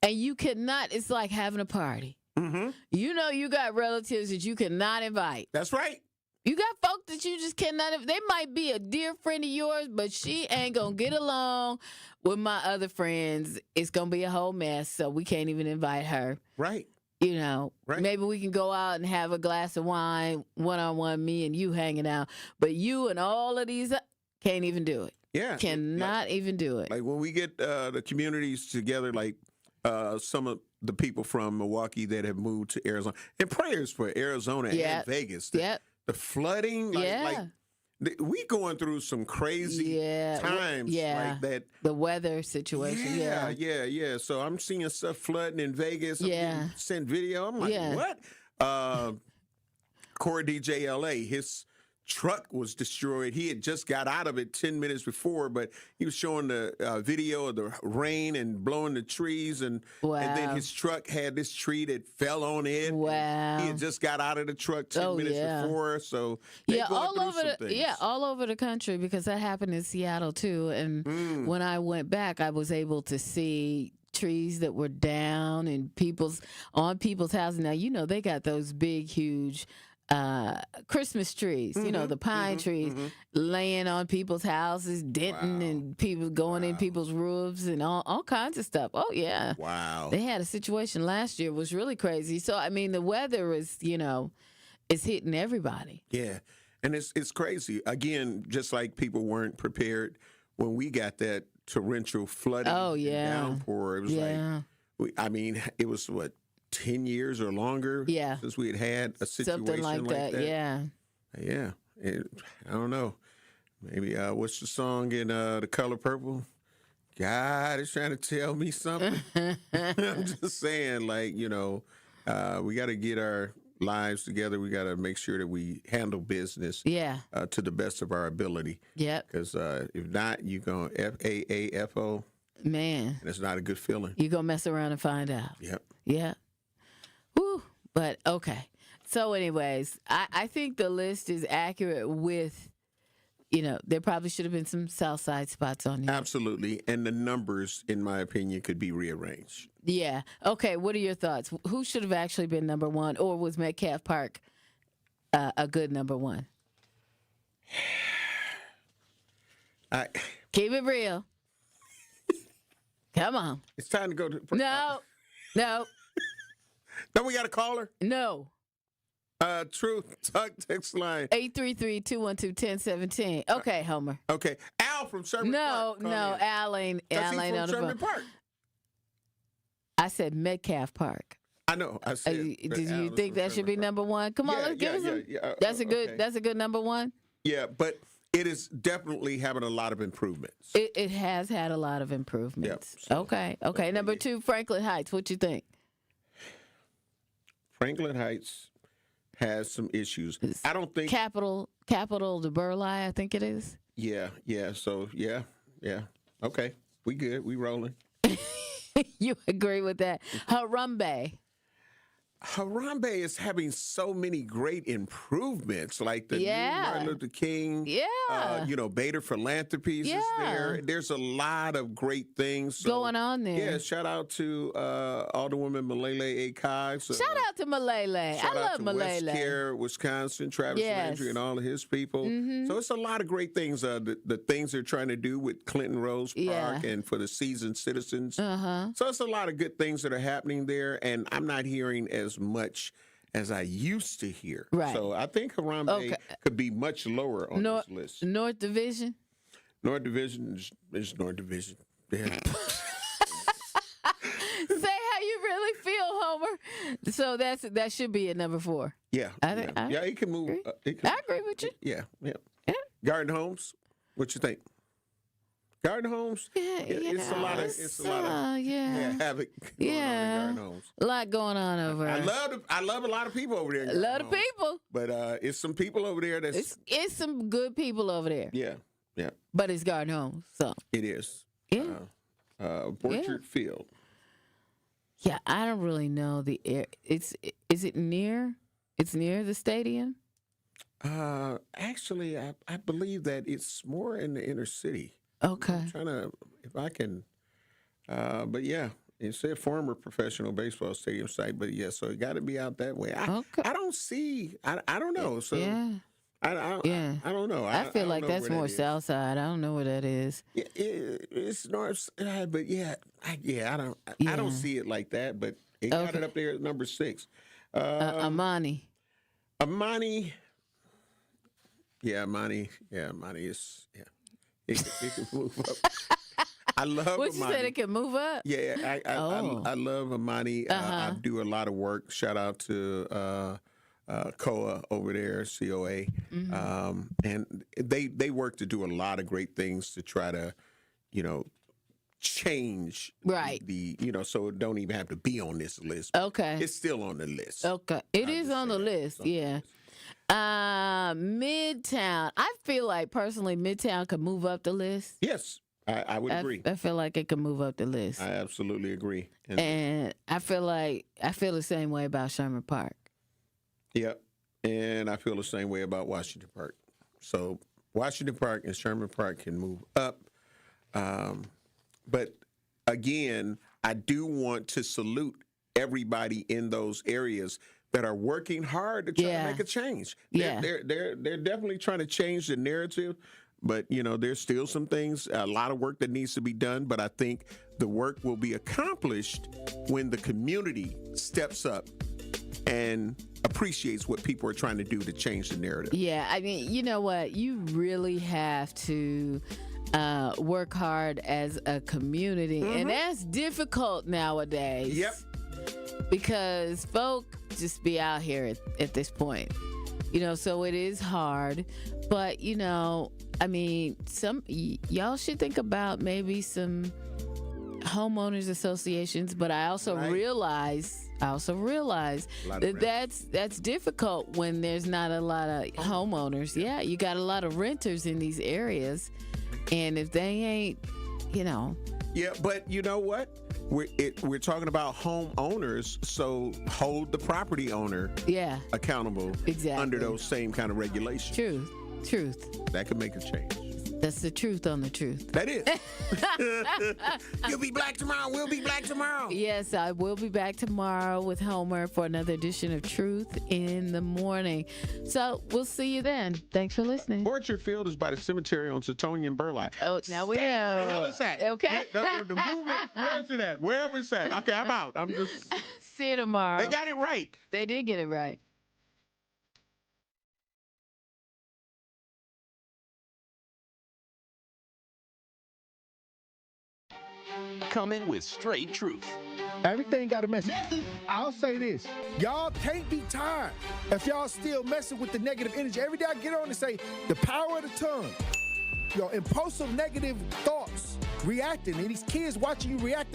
And you cannot, it's like having a party. You know you got relatives that you cannot invite.
That's right.
You got folk that you just cannot, they might be a dear friend of yours, but she ain't going to get along with my other friends. It's going to be a whole mess, so we can't even invite her.
Right.
You know, maybe we can go out and have a glass of wine, one-on-one, me and you hanging out. But you and all of these can't even do it.
Yeah.
Cannot even do it.
Like when we get the communities together, like some of the people from Milwaukee that have moved to Arizona, and prayers for Arizona and Vegas. The flooding, like we going through some crazy times like that.
The weather situation.
Yeah. So I'm seeing stuff flooding in Vegas. I'm getting sent video. I'm like, what? Corey DJ LA, his truck was destroyed. He had just got out of it 10 minutes before, but he was showing the video of the rain and blowing the trees, and then his truck had this tree that fell on it.
Wow.
He had just got out of the truck 10 minutes before, so
all over the country, because that happened in Seattle too. And when I went back, I was able to see trees that were down and on people's houses. Now, you know, they got those big, huge Christmas trees, you know, the pine trees laying on people's houses, denting and people going in people's roofs and all kinds of stuff. Oh, yeah.
Wow.
They had a situation last year. It was really crazy. So, I mean, the weather is, is hitting everybody.
Yeah. And it's crazy. Again, just like people weren't prepared when we got that torrential flooding and downpour. It was it was 10 years or longer since we had a situation
something like that.
Yeah. I don't know. Maybe what's the song in The Color Purple? God is trying to tell me something. I'm just saying, we got to get our lives together. We got to make sure that we handle business to the best of our ability.
Yeah.
Because if not, you're going FAAFO.
Man.
And it's not a good feeling.
You're going to mess around and find out.
Yep.
Yeah. Whew. But, okay. So, anyways, I think the list is accurate with, there probably should have been some South Side spots on here.
Absolutely. And the numbers, in my opinion, could be rearranged.
Yeah. Okay. What are your thoughts? Who should have actually been number one, or was Metcalf Park a good number one? Keep it real. Come on.
It's time to go to...
No.
Don't we got a caller?
No.
Truth Talk text line
833-212-1017. Okay, Homer.
Okay, Al from Sherman Park.
No, Al ain't on the
Sherman
phone.
Park.
I said Metcalf Park.
I know. I said.
Did you think that should be number one? Come on, let's give us some. That's a good. That's a good number one.
Yeah, but it is definitely having a lot of improvements.
It has had a lot of improvements. Yep, so okay. Number two, Franklin Heights. What you think?
Franklin Heights has some issues. I don't think
Capital de Burleigh, I think it is.
Yeah. So yeah. Okay, we good. We rolling.
You agree with that? Harambe
is having so many great improvements, like the new Martin Luther King. Bader Philanthropies is there. There's a lot of great things
going on there.
Yeah, shout out to Alderwoman Malele A. Cox.
Shout out to Malele. I love Malele.
West Care, Wisconsin, Travis Landry and all of his people. So it's a lot of great things. The things they're trying to do with Clinton Rose Park and for the seasoned citizens. So it's a lot of good things that are happening there, and I'm not hearing as much as I used to hear.
Right.
So I think Harambe could be much lower on this list.
North Division?
North Division is North Division. Yeah.
Say how you really feel, Homer. So that should be at number 4.
Yeah.
I
he can move.
I agree with you.
Yeah. Garden Homes, what you think? Garden Homes?
Yeah,
it's a lot of havoc going on in Garden Homes.
A lot going on over there.
I love a lot of people over there.
A lot of people.
But it's some people over there that's
it's some good people over there.
Yeah.
But it's Garden Homes, so
it is.
Yeah.
Orchard Field.
Yeah, I don't really know the air. Is it near? It's near the stadium?
Actually, I believe that it's more in the inner city.
Okay.
I'm trying to, if I can, but yeah, it's a former professional baseball stadium site, but yeah, so it got to be out that way. I don't see, I don't know. So
yeah.
I don't know.
I feel like that's more south side. I don't know where that is.
Yeah, it's north side, but I don't see it like that, but it got it up there at number 6.
Amani.
Amani is, It can move up. I love
what you
Amani.
said it can move up?
Yeah, I love Amani. I do a lot of work. Shout out to COA over there, COA.
Mm-hmm.
And they work to do a lot of great things to try to, change the so it don't even have to be on this list.
Okay.
It's still on the list.
Okay. It is on the list, yeah. Midtown. I feel like personally Midtown could move up the list.
Yes, I would agree.
I feel like it could move up the list.
I absolutely agree.
And I feel the same way about Sherman Park.
Yep. And I feel the same way about Washington Park. So Washington Park and Sherman Park can move up. But again, I do want to salute everybody in those areas that are working hard to try to make a change. They're definitely trying to change the narrative, but there's still some things, a lot of work that needs to be done. But I think the work will be accomplished when the community steps up and appreciates what people are trying to do to change the narrative.
Yeah, I mean, you know what? You really have to work hard as a community, and that's difficult nowadays.
Yep.
Because folk just be out here at this point, so it is hard. But I mean, y'all should think about maybe some homeowners associations. But I also realize that that's difficult when there's not a lot of homeowners. Yeah, you got a lot of renters in these areas, and if they ain't,
Yeah, but you know what? We're talking about homeowners, so hold the property owner accountable under those same kind of regulations.
Truth.
That could make a change.
That's the truth on the truth.
That is. You'll be black tomorrow. We'll be black tomorrow.
Yes, I will be back tomorrow with Homer for another edition of Truth in the Morning. So we'll see you then. Thanks for listening.
Orchard Field is by the cemetery on Satonia and Burleigh.
Oh, now we know.
Where is that?
Okay.
The movement, where is it at? Wherever it's at. Okay, I'm out. I'm just.
See you tomorrow.
They got it right.
They did get it right.
Coming with straight truth.
Everything got a message. I'll say this. Y'all can't be tired if y'all still messing with the negative energy. Every day I get on and say, the power of the tongue. Impulsive negative thoughts, reacting, and these kids watching you react